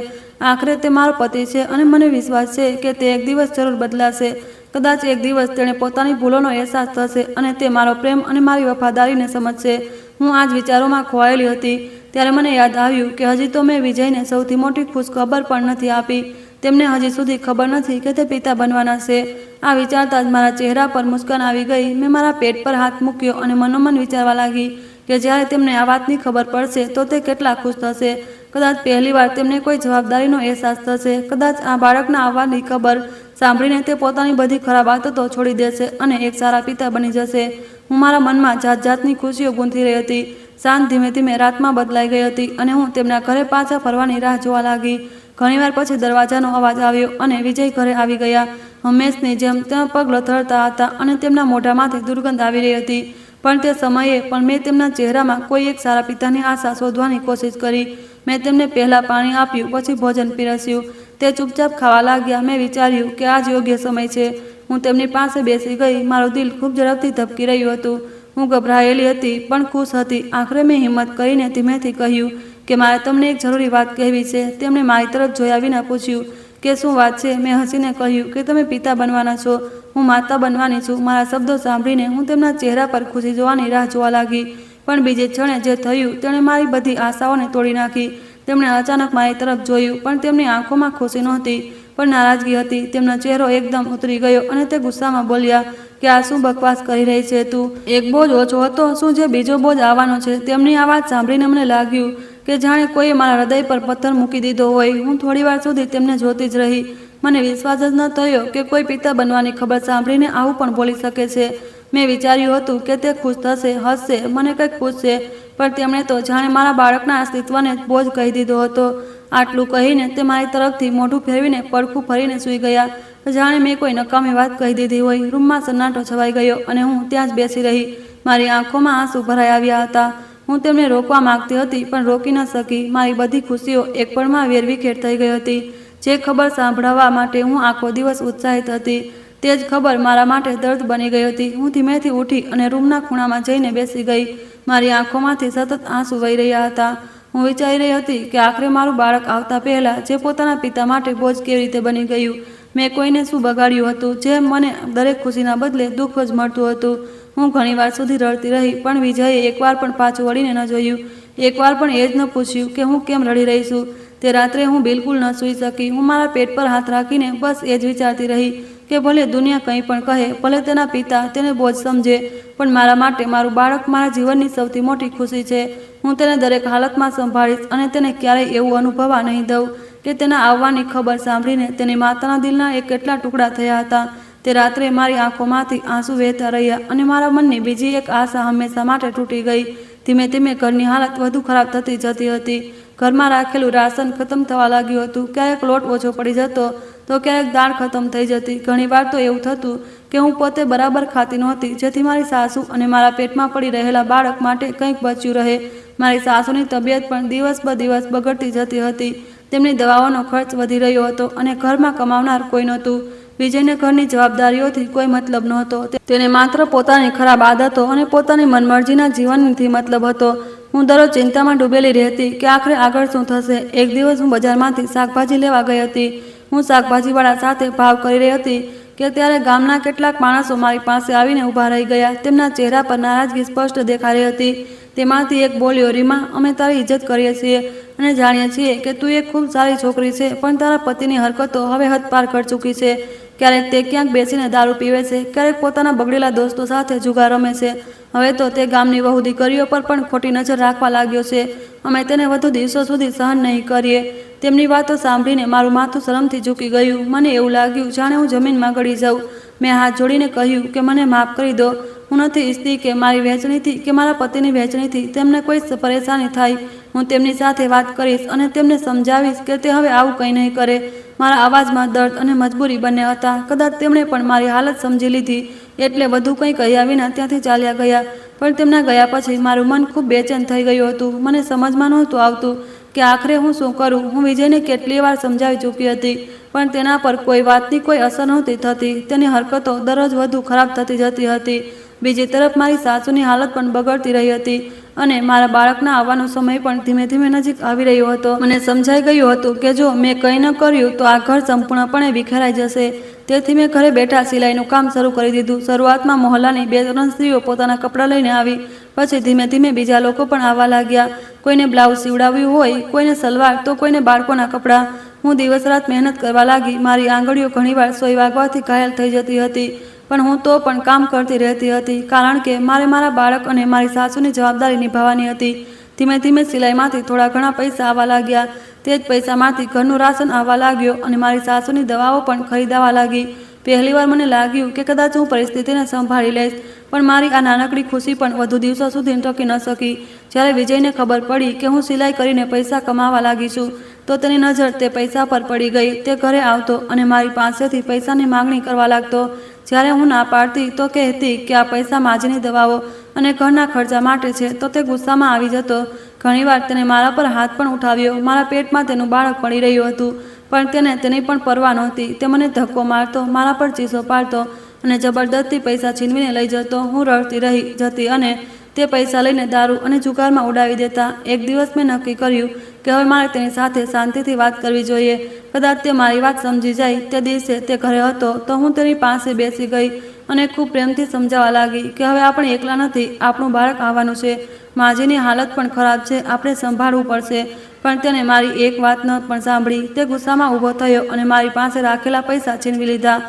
આખરે તે મારો પતિ છે અને મને વિશ્વાસ છે કે તે એક દિવસ જરૂર બદલાશે. કદાચ એક દિવસ તેણે પોતાની ભૂલોનો અહેસાસ થશે અને તે મારો પ્રેમ અને મારી વફાદારીને સમજશે. હું આ જ વિચારોમાં ખોવાયેલી હતી. ત્યારે મને યાદ આવ્યું કે હજી તો મેં વિજયને સૌથી મોટી ખુશખબર પણ નથી આપી. તેમને હજી સુધી ખબર નથી કે તે પિતા બનવાના છે. આ વિચારતા જ મારા ચહેરા પર મુસ્કાન આવી ગઈ. મેં મારા પેટ પર હાથ મૂક્યો અને મનોમન વિચારવા લાગી કે જ્યારે તેમને આ વાતની ખબર પડશે તો તે કેટલા ખુશ થશે. કદાચ પહેલીવાર તેમને કોઈ જવાબદારીનો અહેસાસ થશે. કદાચ આ બાળકના આવવાની ખબર સાંભળીને તે પોતાની બધી ખરાબ આદતો છોડી દેશે અને એક સારા પિતા બની જશે. હું મારા મનમાં જાતની ખુશીઓ ગૂંથી રહી હતી. સાંજ ધીમે રાતમાં બદલાઈ ગઈ હતી અને હું તેમના ઘરે પાછા ફરવાની રાહ જોવા લાગી. ઘણીવાર પછી દરવાજાનો અવાજ આવ્યો અને વિજય ઘરે આવી ગયા. હંમેશની જેમ તેના પગ લથડતા હતા અને તેમના મોઢામાંથી દુર્ગંધ આવી રહી હતી. પણ તે સમયે પણ મેં તેમના ચહેરામાં કોઈ એક સારા પિતાની આશા શોધવાની કોશિશ કરી. મેં તેમને પહેલાં પાણી આપ્યું, પછી ભોજન પીરસ્યું. તે ચૂપચાપ ખાવા લાગ્યા. મેં વિચાર્યું કે આ જ યોગ્ય સમય છે. હું તેમની પાસે બેસી ગઈ. મારું દિલ ખૂબ ઝડપથી ધબકી રહ્યું હતું. હું ગભરાયેલી હતી પણ ખુશ હતી. આખરે મેં હિંમત કરીને ધીમેથી કહ્યું કે મારે તમને એક જરૂરી વાત કહેવી છે. તેમણે મારી તરફ જોયા વિના પૂછ્યું કે શું વાત છે. મેં હસીને કહ્યું કે તમે પિતા બનવાના છો, હું માતા બનવાની છું. મારા શબ્દો સાંભળીને હું તેમના ચહેરા પર ખુશી જોવાની રાહ જોવા લાગી. પણ બીજે ક્ષણે જે થયું તેણે મારી બધી આશાઓને તોડી નાખી. તેમણે અચાનક મારી તરફ જોયું, પણ તેમની આંખોમાં ખુશી નહોતી પણ નારાજગી હતી. તેમનો ચહેરો એકદમ ઉતરી ગયો અને તે ગુસ્સામાં બોલ્યા કે આ શું બકવાસ કરી રહી છે તું? એક બોજ ઓછો હતો શું જે બીજો બોજ આવવાનો છે? તેમની આ વાત સાંભળીને મને લાગ્યું કે જાણે કોઈએ મારા હૃદય પર પથ્થર મૂકી દીધો હોય. હું થોડીવાર સુધી તેમને જોતી જ રહી. મને વિશ્વાસ જ ન થયો કે કોઈ પિતા બનવાની ખબર સાંભળીને આવું પણ બોલી શકે છે. મેં વિચાર્યું હતું કે તે ખુશ થશે, હસશે, મને કંઈક પૂછશે, પણ તેમણે તો જાણે મારા બાળકના અસ્તિત્વને બોજ કહી દીધો હતો. આટલું કહીને તે મારી તરફથી મોઢું ફેરવીને પડખું ફરીને સૂઈ ગયા. જાણે મેં કોઈ નકામી વાત કહી દીધી હોય. રૂમમાં સન્નાટો છવાઈ ગયો અને હું ત્યાં જ બેસી રહી. મારી આંખોમાં આંસુ ભરાઈ આવ્યા હતા. હું તેમને રોકવા માંગતી હતી પણ રોકી ન શકી. મારી બધી ખુશીઓ એક પળમાં વેરવિખેર થઈ ગઈ હતી. જે ખબર સાંભળવા માટે હું આખો દિવસ ઉત્સાહિત હતી, તે જ ખબર મારા માટે દર્દ બની ગઈ હતી. હું ધીમેથી ઉઠી અને રૂમના ખૂણામાં જઈને બેસી ગઈ. મારી આંખોમાંથી સતત આંસુ વહી રહ્યા હતા. હું વિચારી રહી હતી કે આખરે મારું બાળક આવતા પહેલાં જે પોતાના પિતા માટે બોજ કેવી રીતે બની ગયું. મેં કોઈને શું બગાડ્યું હતું જે મને દરેક ખુશીના બદલે દુઃખ જ મળતું હતું. હું ઘણીવાર સુધી રડતી રહી પણ વિજયે એકવાર પણ પાછું વળીને ન જોયું. એકવાર પણ એ જ ન પૂછ્યું કે હું કેમ રડી રહી છું. તે રાત્રે હું બિલકુલ ન સૂઈ શકી. હું મારા પેટ પર હાથ રાખીને બસ એ જ વિચારતી રહી કે ભલે દુનિયા કંઈ પણ કહે, ભલે તેના પિતા તેને બોજ સમજે, પણ મારા માટે મારું બાળક મારા જીવનની સૌથી મોટી ખુશી છે. હું તેને દરેક હાલતમાં સંભાળીશ અને તેને ક્યારેય એવું અનુભવવા નહીં દઉં કે તેના આવવાની ખબર સાંભળીને તેની માતાના દિલના એક કેટલા ટુકડા થયા હતા. તે રાત્રે મારી આંખોમાંથી આંસુ વહેતા રહ્યા અને મારા મનની બીજી એક આશા હંમેશા માટે તૂટી ગઈ. ધીમે ધીમે ઘરની હાલત વધુ ખરાબ થતી જતી હતી. ઘરમાં રાખેલું રાશન ખતમ થવા લાગ્યું હતું. ક્યારેક લોટ ઓછો પડી જતો તો ક્યારેક દાળ ખતમ થઈ જતી. ઘણીવાર તો એવું થતું કે હું પોતે બરાબર ખાતી નહોતી, જેથી મારી સાસુ અને મારા પેટમાં પડી રહેલા બાળક માટે કંઈક બચ્યું રહે. મારી સાસુની તબિયત પણ દિવસ દિવસ બગડતી જતી હતી. તેમની દવાઓનો ખર્ચ વધી રહ્યો હતો અને ઘરમાં કમાવનાર કોઈ નહોતું. વિજયને ઘરની જવાબદારીઓથી કોઈ મતલબ નહોતો. તેને માત્ર પોતાની ખરાબ આદતો અને પોતાની મનમરજીના જીવનથી મતલબ હતો. હું દરરોજ ચિંતામાં ડૂબેલી રહેતી કે આખરે આગળ શું થશે. એક દિવસ હું બજારમાંથી શાકભાજી લેવા ગઈ હતી. હું શાકભાજીવાળા સાથે ભાવ કરી રહી હતી કે ત્યારે ગામના કેટલાક માણસો મારી પાસે આવીને ઊભા રહી ગયા. તેમના ચહેરા પર નારાજગી સ્પષ્ટ દેખાઈ રહી હતી. તેમાંથી એક બોલ્યો, રીમા, અમે તારી ઇજ્જત કરીએ છીએ અને જાણીએ છીએ કે તું એક ખૂબ સારી છોકરી છે, પણ તારા પતિની હરકતો હવે હદ પાર કરી ચૂકી છે. ક્યારેક તે ક્યાંક બેસીને દારૂ પીવે છે, ક્યારેક પોતાના બગડેલા દોસ્તો સાથે જુગાર રમે છે. હવે તો તે ગામની વહુ દીકરીઓ પર પણ ખોટી નજર રાખવા લાગ્યો છે. અમે તેને વધુ દિવસો સુધી સહન નહીં કરીએ. તેમની વાતો સાંભળીને મારું માથું શરમથી ઝૂકી ગયું. મને એવું લાગ્યું જાણે હું જમીનમાં ગળી જાઉં. મેં હાથ જોડીને કહ્યું કે મને માફ કરી દો. હું નથી ઈચ્છતી કે મારી વહેંચણીથી કે મારા પતિની વહેંચણીથી તેમને કોઈ પરેશાની થાય. હું તેમની સાથે વાત કરીશ અને તેમને સમજાવીશ કે તે હવે આવું કંઈ નહીં કરે. મારા અવાજમાં દર્દ અને મજબૂરી બંને હતા. કદાચ તેમણે પણ મારી હાલત સમજી લીધી એટલે વધુ કંઈ કહ્યા વિના ત્યાંથી ચાલ્યા ગયા. પણ તેમના ગયા પછી મારું મન ખૂબ બેચેન થઈ ગયું હતું. મને સમજમાં નહોતું આવતું કે આખરે હું શું કરું. હું વિજયને કેટલી વાર સમજાવી ચૂકી હતી, પણ તેના પર કોઈ વાતની કોઈ અસર નહોતી થતી. તેની હરકતો દરરોજ વધુ ખરાબ થતી જતી હતી. બીજી તરફ મારી સાસુની હાલત પણ બગડતી રહી હતી અને મારા બાળકના આવવાનો સમય પણ ધીમે ધીમે નજીક આવી રહ્યો હતો. મને સમજાઈ ગયું હતું કે જો મેં કંઈ ન કર્યું તો આ ઘર સંપૂર્ણપણે વિખેરાઈ જશે. તેથી મેં ઘરે બેઠા સિલાઈનું કામ શરૂ કરી દીધું. શરૂઆતમાં મોહલ્લાની 2-3 સ્ત્રીઓ પોતાના કપડાં લઈને આવી. પછી ધીમે ધીમે બીજા લોકો પણ આવવા લાગ્યા. કોઈને બ્લાઉઝ સીવડાવ્યું હોય, કોઈને સલવાર, તો કોઈને બાળકોના કપડાં. હું દિવસ રાત મહેનત કરવા લાગી. મારી આંગળીઓ ઘણીવાર સોય વાગવાથી ઘાયલ થઈ જતી હતી, પણ હું તો પણ કામ કરતી રહેતી હતી, કારણ કે મારે મારા બાળક અને મારી સાસુની જવાબદારી નિભાવવાની હતી. ધીમે ધીમે સિલાઈમાંથી થોડા ઘણા પૈસા આવવા લાગ્યા. તે જ પૈસામાંથી ઘરનું રાશન આવવા લાગ્યો અને મારી સાસુની દવાઓ પણ ખરીદાવા લાગી. પહેલીવાર મને લાગ્યું કે કદાચ હું પરિસ્થિતિને સંભાળી લઈશ, પણ મારી આ નાનકડી ખુશી પણ વધુ દિવસો સુધી ટકી ન શકી. જ્યારે વિજયને ખબર પડી કે હું સિલાઈ કરીને પૈસા કમાવા લાગી છું, તો તેની નજર તે પૈસા પર પડી ગઈ. તે ઘરે આવતો અને મારી પાસેથી પૈસાની માંગણી કરવા લાગતો. જ્યારે હું ના પાડતી તો કહેતી કે આ પૈસા માજીની દવાઓ અને ઘરના ખર્ચા માટે છે, તો તે ગુસ્સામાં આવી જતો. ઘણીવાર તેને મારા પર હાથ પણ ઉઠાવ્યો. મારા પેટમાં તેનું બાળક પડી રહ્યું હતું, પણ તેને તેની પણ પરવા નહોતી. તે મને ધક્કો મારતો, મારા પર ચીસો પાડતો અને જબરદસ્તી પૈસા છીનવીને લઈ જતો. હું રડતી રહી જતી અને તે પૈસા લઈને દારૂ અને જુગારમાં ઉડાવી દેતા. એક દિવસ મેં નક્કી કર્યું કે હવે મારે તેની સાથે શાંતિથી વાત કરવી જોઈએ. કદાચ તે મારી વાત સમજી જાય. તે દિવસે તે ઘરે હતો તો હું તેની પાસે બેસી ગઈ અને ખૂબ પ્રેમથી સમજાવવા લાગી કે હવે આપણે એકલા નથી, આપણું બાળક આવવાનું છે. માજીની હાલત પણ ખરાબ છે, આપણે સંભાળવું પડશે. પણ તેને મારી એક વાત ન પણ સાંભળી. તે ગુસ્સામાં ઊભો થયો અને મારી પાસે રાખેલા પૈસા છીનવી લીધા.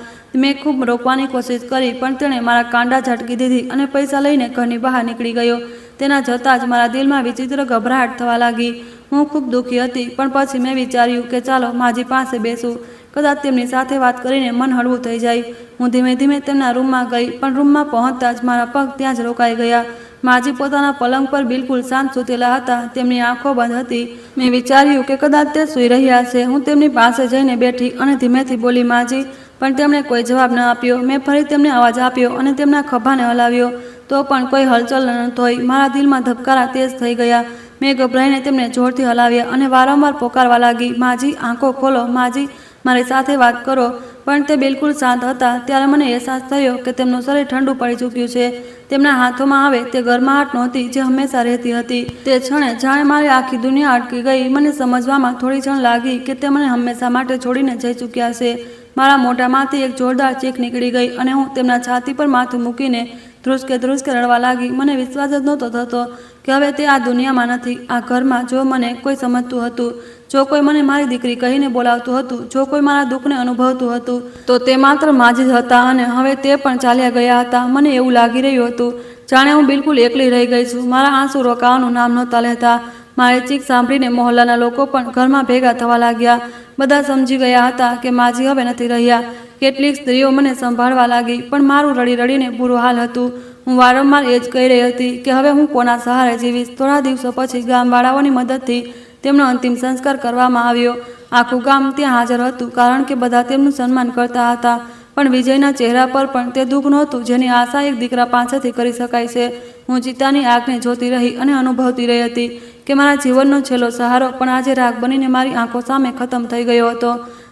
મેં ખૂબ રોકવાની કોશિશ કરી, પણ તેણે મારા કાંડા ઝટકી દીધી અને પૈસા લઈને ઘરની બહાર નીકળી ગયો. તેના જતાં જ મારા દિલમાં વિચિત્ર ગભરાટ થવા લાગી. હું ખૂબ દુઃખી હતી, પણ પછી મેં વિચાર્યું કે ચાલો માજી પાસે બેસું. કદાચ તેમની સાથે વાત કરીને મન હળવું થઈ જાય. હું ધીમે ધીમે તેમના રૂમમાં ગઈ, પણ રૂમમાં પહોંચતા જ મારા પગ ત્યાં જ રોકાઈ ગયા. માજી પોતાના પલંગ પર બિલકુલ શાંત સૂતેલા હતા. તેમની આંખો બંધ હતી. મેં વિચાર્યું કે કદાચ તે સૂઈ રહ્યા છે. હું તેમની પાસે જઈને બેઠી અને ધીમેથી બોલી, માજી, પણ તેમણે કોઈ જવાબ ન આપ્યો. મેં ફરી તેમને અવાજ આપ્યો અને તેમના ખભાને હલાવ્યો, તો પણ કોઈ હલચલ ન થઈ. મારા દિલમાં ધબકારા તેજ થઈ ગયા. મેં ગભરાઈને તેમને જોરથી હલાવ્યા અને વારંવાર પોકારવા લાગી, માજી, આંખો ખોલો, માજી, મારી સાથે વાત કરો. પણ તે બિલકુલ શાંત હતા. ત્યારે મને અહેસાસ થયો કે તેમનું શરીર ઠંડુ પડી ચૂક્યું છે. તેમના હાથોમાં હવે તે ગરમાહટ નહોતી જે હંમેશા રહેતી હતી. તે ક્ષણે જાણે મારી આખી દુનિયા અટકી ગઈ. મને સમજવામાં થોડી ક્ષણ લાગી કે તે મને હંમેશા માટે છોડીને જઈ ચૂક્યા છે. મારા મોઢામાંથી એક જોરદાર ચીખ નીકળી ગઈ અને હું તેમના છાતી પર માથું મૂકીને ધ્રુસકે રડવા લાગી. મને વિશ્વાસ જ નહોતો થતો કે હવે તે આ દુનિયામાં નથી, આ ઘરમાં. જો મને કોઈ સમજતું હતું જો કોઈ મને મારી દીકરી કહીને બોલાવતું હતું, જો કોઈ મારા દુઃખને અનુભવતું હતું, તો તે માત્ર માજી જ હતા અને હવે તે પણ ચાલ્યા ગયા હતા. મને એવું લાગી રહ્યું હતું જાણે હું બિલકુલ એકલી રહી ગઈ છું. મારા આંસુ રોકાવાનું નામ નહોતા લેતા. મારી ચીખ સાંભળીને મહોલ્લાના લોકો પણ ઘરમાં ભેગા થવા લાગ્યા. બધા સમજી ગયા હતા કે માજી હવે નથી રહ્યા. કેટલીક સ્ત્રીઓ મને સંભાળવા લાગી, પણ મારું રડી રડીને બુરું હાલ હતું. હું વારંવાર એ જ કહી રહી હતી કે હવે હું કોના સહારે જીવીશ. થોડા દિવસો પછી ગામવાળાઓની મદદથી તેમનો અંતિમ સંસ્કાર કરવામાં આવ્યો. આખું ગામ ત્યાં હાજર હતું, કારણ કે બધા તેમનું સન્માન કરતા હતા. પણ વિજયના ચહેરા પર પણ તે દુઃખ નહોતું જેની આશા એક દીકરા પાસેથી કરી શકાય છે. હું ચિતાની આગને જોતી રહી અને અનુભવતી રહી હતી કે મારા જીવનનો છેલ્લો સહારો પણ આજે રાખ બનીને મારી આંખો સામે ખતમ થઈ ગયો હતો.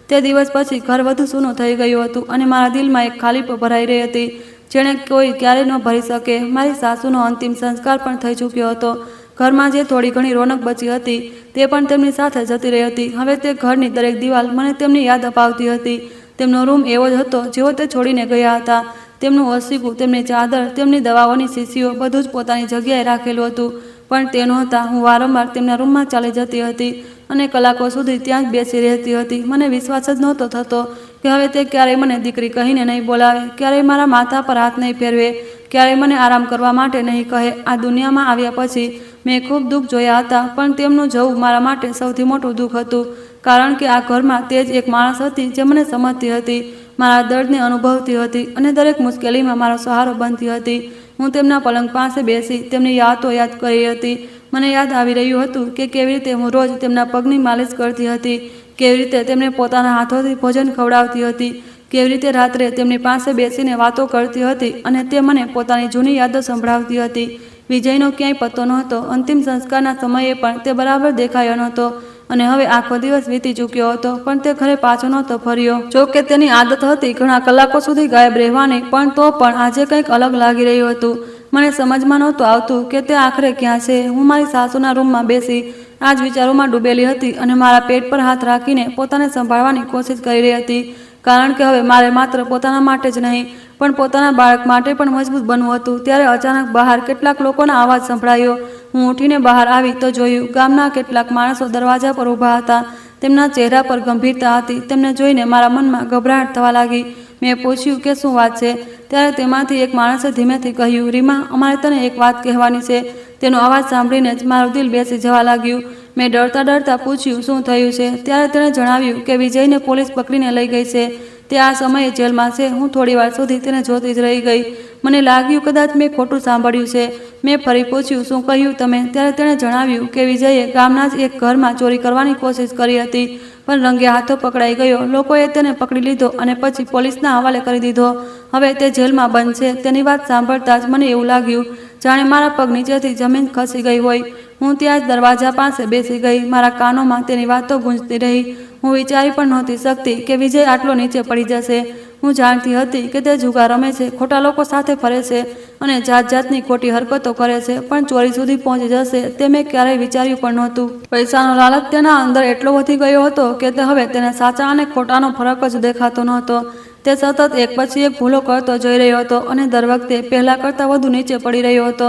તે દિવસ પછી ઘર વધુ સૂનું થઈ ગયું હતું અને મારા દિલમાં એક ખાલીપો ભરાઈ રહી હતી, જેણે કોઈ ક્યારેય ન ભરી શકે. મારી સાસુનો અંતિમ સંસ્કાર પણ થઈ ચૂક્યો હતો. ઘરમાં જે થોડી ઘણી રોનક બચી હતી તે પણ તેમની સાથે જતી રહી હતી. હવે તે ઘરની દરેક દિવાલ મને તેમની યાદ અપાવતી હતી. તેમનો રૂમ એવો જ હતો જેવો તે છોડીને ગયા હતા. તેમનું ઓશીકું, તેમની ચાદર, તેમની દવાઓની શીશીઓ બધું જ પોતાની જગ્યાએ રાખેલું હતું. પણ તે નહોતા. હું વારંવાર તેમના રૂમમાં ચાલી જતી હતી અને કલાકો સુધી ત્યાં જ બેસી રહેતી હતી. મને વિશ્વાસ જ નહોતો થતો કે હવે તે ક્યારેય મને દીકરી કહીને નહીં બોલાવે, ક્યારેય મારા માથા પર હાથ નહીં ફેરવે, ક્યારેય મને આરામ કરવા માટે નહીં કહે. આ દુનિયામાં આવ્યા પછી મેં ખૂબ દુઃખ જોયા હતા, પણ તેમનું જવું મારા માટે સૌથી મોટું દુઃખ હતું. કારણ કે આ ઘરમાં તે જ એક માણસ હતી જે મને સમજતી હતી, મારા દર્દને અનુભવતી હતી અને દરેક મુશ્કેલીમાં મારો સહારો બનતી હતી. હું તેમના પલંગ પાસે બેસી તેમની યાદો યાદ કરી હતી. મને યાદ આવી રહ્યું હતું કે કેવી રીતે હું રોજ તેમના પગની માલિશ કરતી હતી, કેવી રીતે તેમને પોતાના હાથોથી ભોજન ખવડાવતી હતી, કેવી રીતે રાત્રે તેમની પાસે બેસીને વાતો કરતી હતી અને તે મને પોતાની જૂની યાદો સંભળાવતી હતી. વિજયનો ક્યાંય પત્તો નહોતો. અંતિમ સંસ્કારના સમયે પણ તે બરાબર દેખાયો નહોતો અને હવે આખો દિવસ વીતી ચૂક્યો હતો, પણ તે ઘરે પાછો નહોતો ફર્યો. જો કે તેની આદત હતી ઘણા કલાકો સુધી ગાયબ રહેવાની, પણ તો પણ આજે કંઈક અલગ લાગી રહ્યું હતું. મને સમજમાં નહોતું આવતું કે તે આખરે ક્યાં છે. હું મારી સાસુના રૂમમાં બેસી આ જ વિચારોમાં ડૂબેલી હતી અને મારા પેટ પર હાથ રાખીને પોતાને સંભાળવાની કોશિશ કરી રહી હતી. કારણ કે હવે મારે માત્ર પોતાના માટે જ નહીં પણ પોતાના બાળક માટે પણ મજબૂત બનવું હતું. ત્યારે અચાનક બહાર કેટલાક લોકોના અવાજ સંભળાયો. હું ઉઠીને બહાર આવી તો જોયું ગામના કેટલાક માણસો દરવાજા પર ઊભા હતા. તેમના ચહેરા પર ગંભીરતા હતી. તેમને જોઈને મારા મનમાં ગભરાટ થવા લાગી. મેં પૂછ્યું કે શું વાત છે? ત્યારે તેમાંથી એક માણસે ધીમેથી કહ્યું, રીમા, અમારે તને એક વાત કહેવાની છે. તેનો અવાજ સાંભળીને જ મારું દિલ બેસી જવા લાગ્યું. મેં ડરતા ડરતા પૂછ્યું, શું થયું છે? ત્યારે તેણે જણાવ્યું કે વિજયને પોલીસ પકડીને લઈ ગઈ છે. તે આ સમયે જેલમાં છે. હું થોડીવાર સુધી તેને જોતી જ રહી ગઈ. મને લાગ્યું કદાચ મેં ખોટું સાંભળ્યું છે. મેં ફરી પૂછ્યું, શું કહ્યું તમે? ત્યારે તેણે જણાવ્યું કે વિજયે ગામના જ એક ઘરમાં ચોરી કરવાની કોશિશ કરી હતી, પણ રંગે હાથો પકડાઈ ગયો. લોકોએ તેને પકડી લીધો અને પછી પોલીસના હવાલે કરી દીધો. હવે તે જેલમાં બંધ છે. તેની વાત સાંભળતા જ મને એવું લાગ્યું જાણે મારા પગ નીચેથી જમીન ખસી ગઈ હોય. હું ત્યાં જ દરવાજા પાસે બેસી ગઈ. મારા કાનોમાં તેની વાતો ગૂંજતી રહી. હું વિચારી પણ નહોતી શકતી કે વિજય આટલો નીચે પડી જશે. હું જાણતી હતી કે તે જુગાર રમે છે, ખોટા લોકો સાથે ફરે છે અને જાત જાતની ખોટી હરકતો કરે છે, પણ ચોરી સુધી પહોંચી જશે તે મેં ક્યારેય વિચાર્યું પણ નહોતું. પૈસાનો લાલચ તેના અંદર એટલો વધી ગયો હતો કે તે હવે તેને સાચા અને ખોટાનો ફરક જ દેખાતો નહોતો. તે સતત એક પછી એક ભૂલો કરતો જઈ રહ્યો હતો અને દર વખતે પહેલાં કરતાં વધુ નીચે પડી રહ્યો હતો.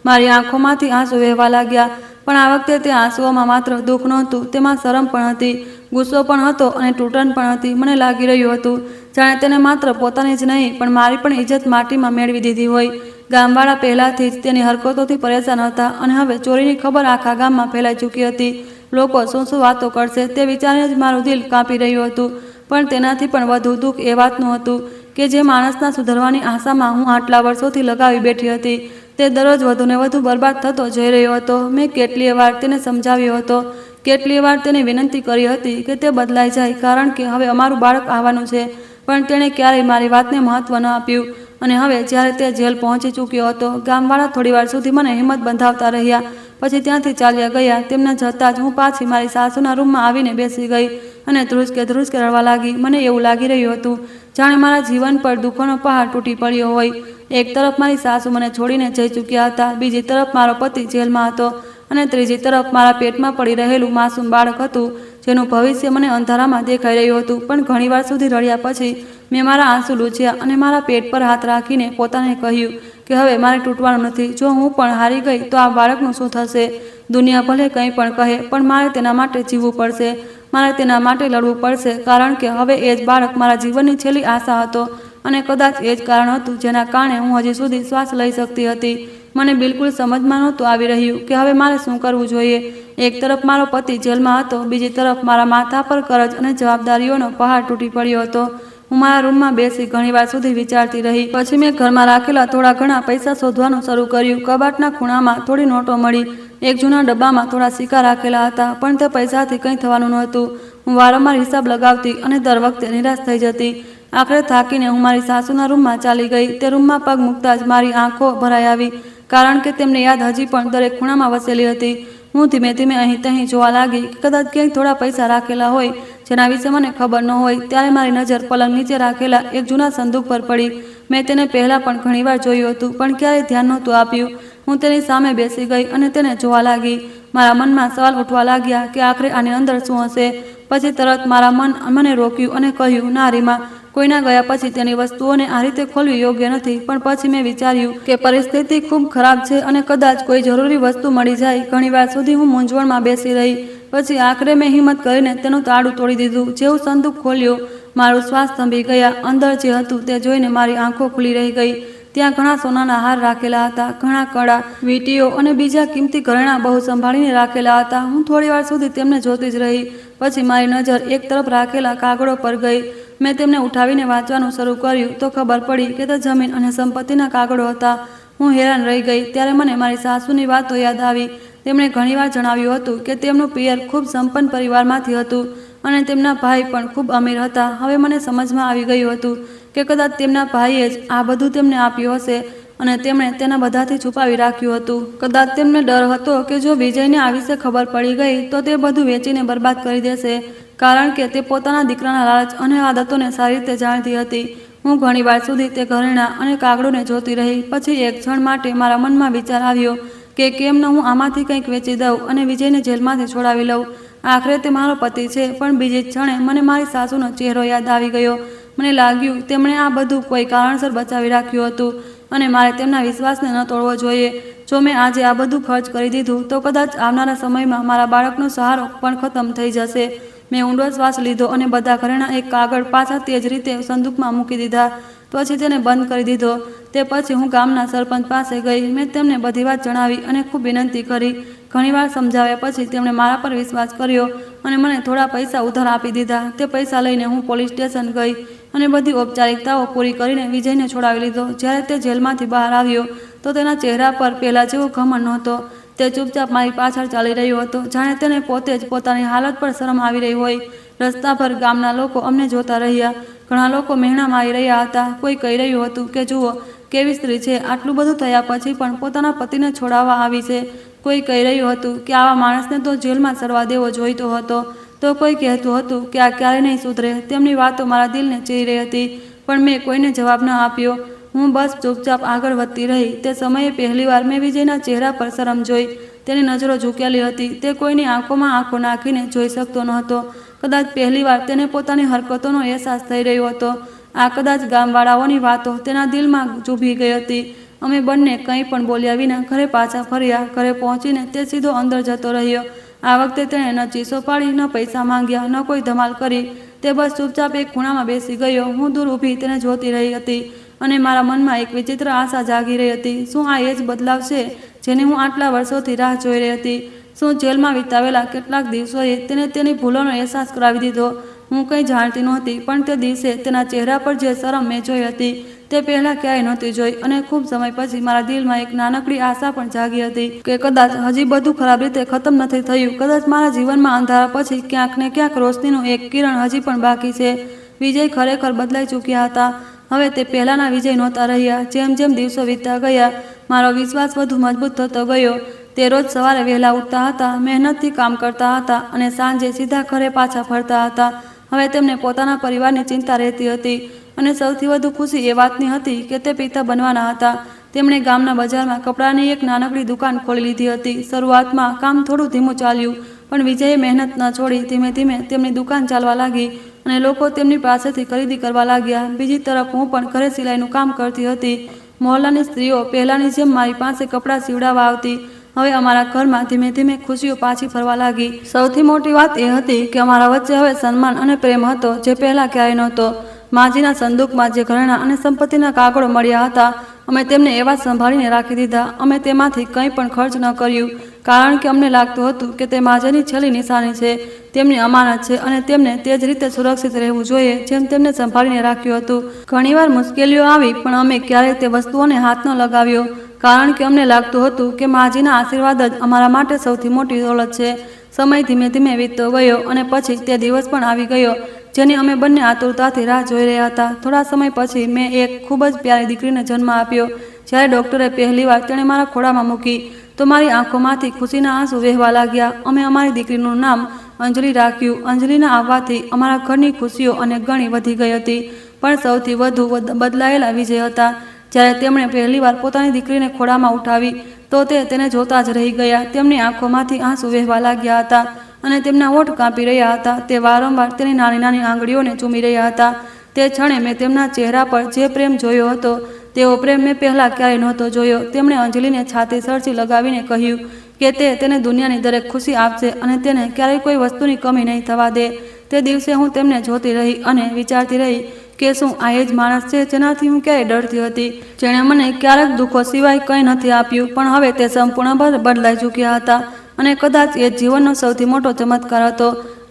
મારી આંખોમાંથી આંસુ વહેવા લાગ્યા, પણ આ વખતે તે આંસુઓમાં માત્ર દુઃખ નહોતું, તેમાં શરમ પણ હતી, ગુસ્સો પણ હતો અને તૂટન પણ હતી. મને લાગી રહ્યું હતું જાણે તેને માત્ર પોતાની જ નહીં પણ મારી પણ ઇજ્જત માટીમાં મેળવી દીધી હોય. ગામવાળા પહેલાંથી જ તેની હરકતોથી પરેશાન હતા અને હવે ચોરીની ખબર આખા ગામમાં ફેલાઈ ચૂકી હતી. લોકો શું શું વાતો કરશે તે વિચારીને જ મારું દિલ કાપી રહ્યું હતું. પણ તેનાથી પણ વધુ દુઃખ એ વાતનું હતું કે જે માણસના સુધરવાની આશામાં હું આટલા વર્ષોથી લગાવી બેઠી હતી તે દરરોજ વધુને વધુ બરબાદ થતો જઈ રહ્યો હતો. મેં કેટલીય વાર તેને સમજાવ્યો હતો, કેટલીય વાર તેને વિનંતી કરી હતી કે તે બદલાઈ જાય, કારણ કે હવે અમારું બાળક આવવાનું છે, પણ તેણે ક્યારેય મારી વાતને મહત્ત્વ ન આપ્યું. અને હવે જ્યારે તે જેલ પહોંચી ચૂક્યો હતો, ગામવાળા થોડીવાર સુધી મને હિંમત બંધાવતા રહ્યા, પછી ત્યાંથી ચાલ્યા ગયા. તેમના જતાં જ હું પાછી મારી સાસુના રૂમમાં આવીને બેસી ગઈ અને ધ્રુસકે રડવા લાગી. મને એવું લાગી રહ્યું હતું જાણે મારા જીવન પર દુઃખોનો પહાડ તૂટી પડ્યો હોય. એક તરફ મારી સાસુ મને છોડીને જઈ ચૂક્યા હતા, બીજી તરફ મારો પતિ જેલમાં હતો અને ત્રીજી તરફ મારા પેટમાં પડી રહેલું માસૂમ બાળક હતું જેનું ભવિષ્ય મને અંધારામાં દેખાઈ રહ્યું હતું. પણ ઘણીવાર સુધી રડ્યા પછી મેં મારા આંસુ લૂછ્યા અને મારા પેટ પર હાથ રાખીને પોતાને કહ્યું કે હવે મારે તૂટવાનું નથી. જો હું પણ હારી ગઈ તો આ બાળકનું શું થશે? દુનિયા ભલે કંઈ પણ કહે, પણ મારે તેના માટે જીવવું પડશે, મારે તેના માટે લડવું પડશે, કારણ કે હવે એ જ બાળક મારા જીવનની છેલ્લી આશા હતો અને કદાચ એ જ કારણ હતું જેના કારણે હું હજી સુધી શ્વાસ લઈ શકતી હતી. મને બિલકુલ સમજમાં નહોતું આવી રહ્યું કે હવે મારે શું કરવું જોઈએ. એક તરફ મારો પતિ જેલમાં હતો, બીજી તરફ મારા માથા પર કરજ અને જવાબદારીઓનો પહાડ તૂટી પડ્યો હતો. હું મારા રૂમમાં બેસી ઘણીવાર સુધી વિચારતી રહી. પછી મેં ઘરમાં રાખેલા થોડા ઘણા પૈસા શોધવાનું શરૂ કર્યું. કબાટના ખૂણામાં થોડી નોટો મળી. એક જૂના ડબ્બામાં થોડા સિક્કા રાખેલા હતા, પણ તે પૈસાથી કંઈ થવાનું નહોતું. હું વારંવાર હિસાબ લગાવતી અને દર વખતે નિરાશ થઈ જતી. આખરે થાકીને હું મારી સાસુના રૂમમાં ચાલી ગઈ. તે રૂમમાં પગ મૂકતા જ મારી આંખો ભરાઈ આવી, કારણ કે તેમની યાદ હજી પણ દરેક ખૂણામાં વસેલી હતી. હું ધીમે ધીમે અહીં તહીં જોવા લાગી કે કદાચ ક્યાંય થોડા પૈસા રાખેલા હોય જેના વિશે મને ખબર ન હોય. ત્યારે મારી નજર પલંગ નીચે રાખેલા એક જૂના સંદૂક પર પડી. મેં તેને પહેલાં પણ ઘણીવાર જોયું હતું, પણ ક્યારેય ધ્યાન નહોતું આપ્યું. હું તેની સામે બેસી ગઈ અને તેને જોવા લાગી. મારા મનમાં સવાલ ઉઠવા લાગ્યા કે આખરે આની અંદર શું હશે. પછી તરત મારા મને રોક્યું અને કહ્યું, ના રીમા, કોઈના ગયા પછી તેની વસ્તુઓને આ રીતે ખોલવી યોગ્ય નથી. પણ પછી મેં વિચાર્યું કે પરિસ્થિતિ ખૂબ ખરાબ છે અને કદાચ કોઈ જરૂરી વસ્તુ મળી જાય. ઘણીવાર સુધી હું મૂંઝવણમાં બેસી રહી. પછી આખરે મેં હિંમત કરીને તેનું તાળું તોડી દીધું. જેવું સંદૂક ખોલ્યું, મારું શ્વાસ થંભી ગયા. અંદર જે હતું તે જોઈને મારી આંખો ખુલી રહી ગઈ. ત્યાં ઘણા સોનાના હાર રાખેલા હતા, ઘણા કડા, વીંટીઓ અને બીજા કિંમતી ઘરેણાં બહુ સંભાળીને રાખેલા હતા. હું થોડીવાર સુધી તેમને જોતી જ રહી. પછી મારી નજર એક તરફ રાખેલા કાગળો પર ગઈ. મેં તેમને ઉઠાવીને વાંચવાનું શરૂ કર્યું તો ખબર પડી કે તે જમીન અને સંપત્તિના કાગળો હતા. હું હેરાન રહી ગઈ. ત્યારે મને મારી સાસુની વાતો યાદ આવી. તેમણે ઘણીવાર જણાવ્યું હતું કે તેમનું પિયર ખૂબ સંપન્ન પરિવારમાંથી હતું અને તેમના ભાઈ પણ ખૂબ અમીર હતા. હવે મને સમજમાં આવી ગયું હતું કે કદાચ તેમના ભાઈએ જ આ બધું તેમને આપ્યું હશે અને તેમણે તેના બધાથી છુપાવી રાખ્યું હતું. કદાચ તેમને ડર હતો કે જો વિજયને આ વિશે ખબર પડી ગઈ તો તે બધું વેચીને બરબાદ કરી દેશે, કારણ કે તે પોતાના દીકરાના લાલચ અને આદતોને સારી રીતે જાણતી હતી. હું ઘણીવાર સુધી તે ઘરેણાં અને કાગળોને જોતી રહી. પછી એક ક્ષણ માટે મારા મનમાં વિચાર આવ્યો કે કેમ ન હું આમાંથી કંઈક વેચી દઉં અને વિજયને જેલમાંથી છોડાવી લઉં. આખરે તે મારો પતિ છે. પણ બીજી જ ક્ષણે મને મારી સાસુનો ચહેરો યાદ આવી ગયો. મને લાગ્યું તેમણે આ બધું કોઈ કારણસર બચાવી રાખ્યું હતું અને મારે તેમના વિશ્વાસને ન તોડવો જોઈએ. જો મેં આજે આ બધું ખર્ચ કરી દીધું તો કદાચ આવનારા સમયમાં મારા બાળકનો સહારો પણ ખતમ થઈ જશે. મેં ઊંડો શ્વાસ લીધો અને બધા ઘરેણાં એક કાગળ પાછા તે જ રીતે સંદૂકમાં મૂકી દીધા. પછી તેને બંધ કરી દીધો. તે પછી હું ગામના સરપંચ પાસે ગઈ. મેં તેમને બધી વાત જણાવી અને ખૂબ વિનંતી કરી. ઘણીવાર સમજાવ્યા પછી તેમણે મારા પર વિશ્વાસ કર્યો અને મને થોડા પૈસા ઉધાર આપી દીધા. તે પૈસા લઈને હું પોલીસ સ્ટેશન ગઈ અને બધી ઔપચારિકતાઓ પૂરી કરીને વિજયને છોડાવી લીધો. જ્યારે તે જેલમાંથી બહાર આવ્યો તો તેના ચહેરા પર પહેલાં જેવો ઘમંડ નહોતો. તે ચૂપચાપ મારી પાછળ ચાલી રહ્યો હતો, જાણે તેને પોતે જ પોતાની હાલત પર શરમ આવી રહી હોય. રસ્તા પર ગામના લોકો અમને જોતા રહ્યા. ઘણા લોકો મહેણા મારી રહ્યા હતા. કોઈ કહી રહ્યું હતું કે જુઓ કેવી સ્ત્રી છે, આટલું બધું થયા પછી પણ પોતાના પતિને છોડાવવા આવી છે. કોઈ કહી રહ્યું હતું કે આવા માણસને તો જેલમાં સરવા દેવો જોઈતો હતો. તો કોઈ કહેતું હતું કે આ ક્યારે નહીં સુધરે. તેમની વાતો મારા દિલને ચીરી રહી હતી, પણ મેં કોઈને જવાબ ન આપ્યો. હું બસ ચૂપચાપ આગળ વધતી રહી. તે સમયે પહેલીવાર મેં વિજયના ચહેરા પર શરમ જોઈ. તેની નજરો ઝૂકેલી હતી. તે કોઈની આંખોમાં આંખો નાખીને જોઈ શકતો નહોતો. કદાચ પહેલીવાર તેને પોતાની હરકતોનો અહેસાસ થઈ રહ્યો હતો. આ કદાચ ગામવાળાઓની વાતો તેના દિલમાં ચૂભી ગઈ હતી. અમે બંને કંઈ પણ બોલ્યા વિના ઘરે પાછા ફર્યા. ઘરે પહોંચીને તે સીધો અંદર જતો રહ્યો. આ વખતે તેણે ન ચીસો પાડી, ન પૈસા માંગ્યા, ન કોઈ ધમાલ કરી. તે બસ ચૂપચાપ એક ખૂણામાં બેસી ગયો. હું દૂર ઊભી તેને જોતી રહી હતી અને મારા મનમાં એક વિચિત્ર આશા જાગી રહી હતી. શું આ એ જ બદલાવ છે જેની હું આટલા વર્ષોથી રાહ જોઈ રહી હતી? શું જેલમાં વિતાવેલા કેટલાક દિવસોએ તેને તેની ભૂલોનો અહેસાસ કરાવી દીધો? હું કંઈ જાણતી નહોતી, પણ તે દિવસે તેના ચહેરા પર જે શરમ મેં જોઈ હતી તે પહેલાં ક્યાંય નહોતી જોઈ. અને ખૂબ સમય પછી મારા દિલમાં એક નાનકડી આશા પણ જાગી હતી કે કદાચ હજી બધું ખરાબ રીતે ખતમ નથી થયું. કદાચ મારા જીવનમાં અંધારા પછી ક્યાંક ને ક્યાંક રોશનીનું એક કિરણ હજી પણ બાકી છે. વિજય ખરેખર બદલાઈ ચૂક્યા હતા. હવે તે પહેલાંના વિજય નહોતા રહ્યા. જેમ જેમ દિવસો વીતતા ગયા મારો વિશ્વાસ વધુ મજબૂત થતો ગયો. તે રોજ સવારે વહેલા ઉઠતા હતા, મહેનતથી કામ કરતા હતા અને સાંજે સીધા ઘરે પાછા ફરતા હતા. હવે તેમને પોતાના પરિવારની ચિંતા રહેતી હતી અને સૌથી વધુ ખુશી એ વાતની હતી કે તે પિતા બનવાના હતા. તેમણે ગામના બજારમાં કપડાની એક નાનકડી દુકાન ખોલી લીધી હતી. શરૂઆતમાં કામ થોડું ધીમું ચાલ્યું, પણ વિજયે મહેનત ન છોડી. ધીમે ધીમે તેમની દુકાન ચાલવા લાગી અને લોકો તેમની પાસેથી ખરીદી કરવા લાગ્યા. બીજી તરફ હું પણ ઘરે સિલાઈનું કામ કરતી હતી. મહોલ્લાની સ્ત્રીઓ પહેલાંની જેમ મારી પાસે કપડાં સીવડાવવા આવતી. હવે અમારા ઘરમાં ધીમે ધીમે ખુશીઓ પાછી ફરવા લાગી। સૌથી મોટી વાત એ હતી કે અમારા વચ્ચે હવે સન્માન અને પ્રેમ હતો, જે પહેલા ક્યારેય નહોતો। માજીના સંદૂકમાં જે ઘરેણાં અને સંપત્તિના કાગળો મળ્યા હતા, અમે તેમને એવા સંભાળીને રાખી દીધા। અમે તેમાંથી કંઈ પણ ખર્ચ ન કર્યું, કારણ કે અમને લાગતું હતું કે તે માજીની છેલ્લી નિશાની છે, તેમની અમાનત છે અને તેમને તે જ રીતે સુરક્ષિત રહેવું જોઈએ જેમ તેમને સંભાળીને રાખ્યું હતું। ઘણીવાર મુશ્કેલીઓ આવી, પણ અમે ક્યારેય તે વસ્તુઓને હાથ ન લગાવ્યો, કારણ કે અમને લાગતું હતું કે માજીના આશીર્વાદ જ અમારા માટે સૌથી મોટી દોલત છે। સમય ધીમે ધીમે વીતતો ગયો અને પછી તે દિવસ પણ આવી ગયો જેની અમે બંને આતુરતાથી રાહ જોઈ રહ્યા હતા। થોડા સમય પછી મેં એક ખૂબ જ પ્યારી દીકરીને જન્મ આપ્યો। જ્યારે ડૉક્ટરે પહેલીવાર તેણે મારા ખોળામાં મૂકી તો મારી આંખોમાંથી ખુશીના આંસુ વહેવા લાગ્યા। અમે અમારી દીકરીનું નામ અંજલિ રાખ્યું। અંજલિના આવવાથી અમારા ઘરની ખુશીઓ અને ઘણી વધી ગઈ હતી, પણ સૌથી વધુ બદલાયેલા વિજય હતા। જ્યારે તેમણે પહેલીવાર પોતાની દીકરીને ખોળામાં ઉઠાવી તો તે તેને જોતા જ રહી ગયા। તેમની આંખોમાંથી આંસુ વહેવા લાગ્યા હતા અને તેમના હોઠ કાંપી રહ્યા હતા। તે વારંવાર તેની નાની નાની આંગળીઓને ચૂમી રહ્યા હતા। તે ક્ષણે મેં તેમના ચહેરા પર જે પ્રેમ જોયો હતો, તેવો પ્રેમ મેં પહેલાં ક્યારેય નહોતો જોયો। તેમણે અંજલિને છાતી સરસી લગાવીને કહ્યું કે તે તેને દુનિયાની દરેક ખુશી આપશે અને તેને ક્યારેય કોઈ વસ્તુની કમી નહીં થવા દે। તે દિવસે હું તેમને જોતી રહી અને વિચારતી રહી કે શું આ એ જ માણસ છે જેનાથી હું ક્યારેય ડરતી હતી, જેણે મને ક્યારેક દુઃખો સિવાય કંઈ નથી આપ્યું, પણ હવે તે સંપૂર્ણ બદલાઈ ચૂક્યા હતા અને કદાચ એ જીવનનો સૌથી મોટો ચમત્કાર હતો।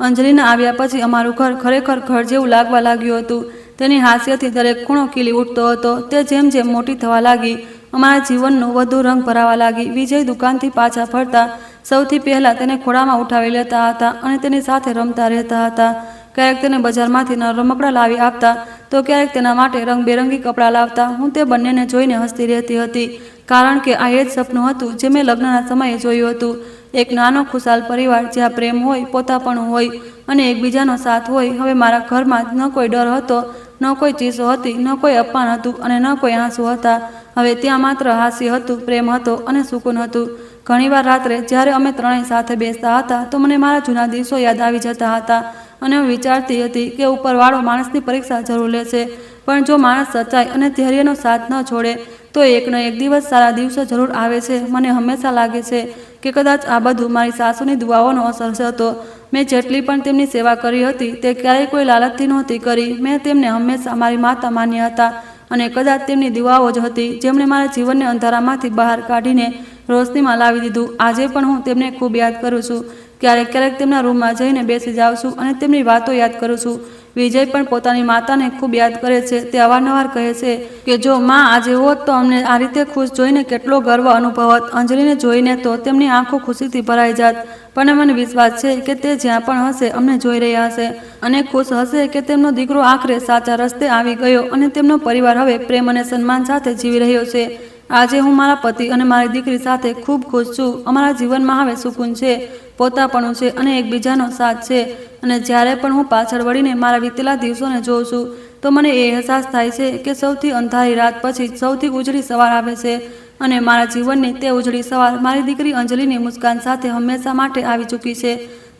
અંજલિના આવ્યા પછી અમારું ઘર ખરેખર ઘર જેવું લાગવા લાગ્યું હતું। તેની હાસ્યથી દરેક ખૂણો ખીલી ઉઠતો હતો। તે જેમ જેમ મોટી થવા લાગી, અમારા જીવનનું વધુ રંગ ભરાવા લાગી। વિજય દુકાનથી પાછા ફરતા સૌથી પહેલાં તેને ખોળામાં ઉઠાવી લેતા હતા અને તેની સાથે રમતા રહેતા હતા। ક્યારેક તેને બજારમાંથી રમકડાં લાવી આપતા તો ક્યારેક તેના માટે રંગબેરંગી કપડાં લાવતા। હું તે બંનેને જોઈને હસતી રહેતી હતી, કારણ કે આ એ જ સપનું હતું જે મેં લગ્નના સમયે જોયું હતું। એક નાનો ખુશાલ પરિવાર જ્યાં પ્રેમ હોય, પોતાપણું હોય અને એકબીજાનો સાથ હોય। હવે મારા ઘરમાં ન કોઈ ડર હતો, ન કોઈ ચીસો હતી, ન કોઈ અપમાન હતું અને ન કોઈ આંસુ હતા। હવે ત્યાં માત્ર હાસ્ય હતું, પ્રેમ હતો અને સુકૂન હતું। ઘણીવાર રાત્રે જ્યારે અમે ત્રણેય સાથે બેસતા હતા તો મને મારા જૂના દિવસો યાદ આવી જતા હતા અને હું વિચારતી હતી કે ઉપરવાળો માણસની પરીક્ષા જરૂર લેશે, પણ જો માણસ સચ્ચાઈ અને ધૈર્યનો સાથ ન છોડે તો એકનો એક દિવસ સારા દિવસો જરૂર આવે છે। મને હંમેશા લાગે છે કે કદાચ આ બધું મારી સાસુની દુઆઓનો અસર હતો। મેં જેટલી પણ તેમની સેવા કરી હતી તે ક્યારેય કોઈ લાલચથી નહોતી કરી। મેં તેમને હંમેશા મારી માતા માન્યા હતા અને કદાચ તેમની દુઆઓ જ હતી જેમણે મારા જીવનને અંધારામાંથી બહાર કાઢીને રોશનીમાં લાવી દીધું। આજે પણ હું તેમને ખૂબ યાદ કરું છું। ક્યારેક ક્યારેક તેમના રૂમમાં જઈને બેસી જાઉં છું અને તેમની વાતો યાદ કરું છું। વિજય પણ પોતાની માતાને ખૂબ યાદ કરે છે। તે અવારનવાર કહે છે કે જો માં આજે હોત તો અમને આ રીતે ખુશ જોઈને કેટલો ગર્વ અનુભવત। અંજલિને જોઈને તો તેમની આંખો ખુશીથી ભરાઈ જાત, પણ મને વિશ્વાસ છે કે તે જ્યાં પણ હશે અમને જોઈ રહ્યા હશે અને ખુશ હશે કે તેમનો દીકરો આખરે સાચા રસ્તે આવી ગયો અને તેમનો પરિવાર હવે પ્રેમ અને સન્માન સાથે જીવી રહ્યો છે। આજે હું મારા પતિ અને મારી દીકરી સાથે ખૂબ ખુશ છું। અમારા જીવનમાં હવે સુકૂન છે, પોતાપણું છે અને એકબીજાનો સાથ છે। અને જ્યારે પણ હું પાછળ વળીને મારા વીતેલા દિવસોને જોઉં છું તો મને એ અહેસાસ થાય છે કે સૌથી અંધારી રાત પછી સૌથી ઉજળી સવાર આવે છે અને મારા જીવનની તે ઉજળી સવાર મારી દીકરી અંજલિની મુસ્કાન સાથે હંમેશા માટે આવી ચૂકી છે।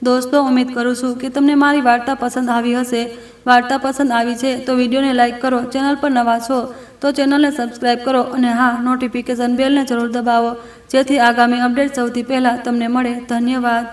દોસ્તો, ઉમ્મીદ કરું છું કે તમને મારી વાર્તા પસંદ આવી હશે। વાર્તા પસંદ આવી છે તો વિડીયોને લાઇક કરો, ચેનલ પર નવા છો તો ચેનલને સબસ્ક્રાઈબ કરો અને હા, નોટિફિકેશન બેલને જરૂર દબાવો જેથી આગામી અપડેટ સૌથી પહેલાં તમને મળે। ધન્યવાદ।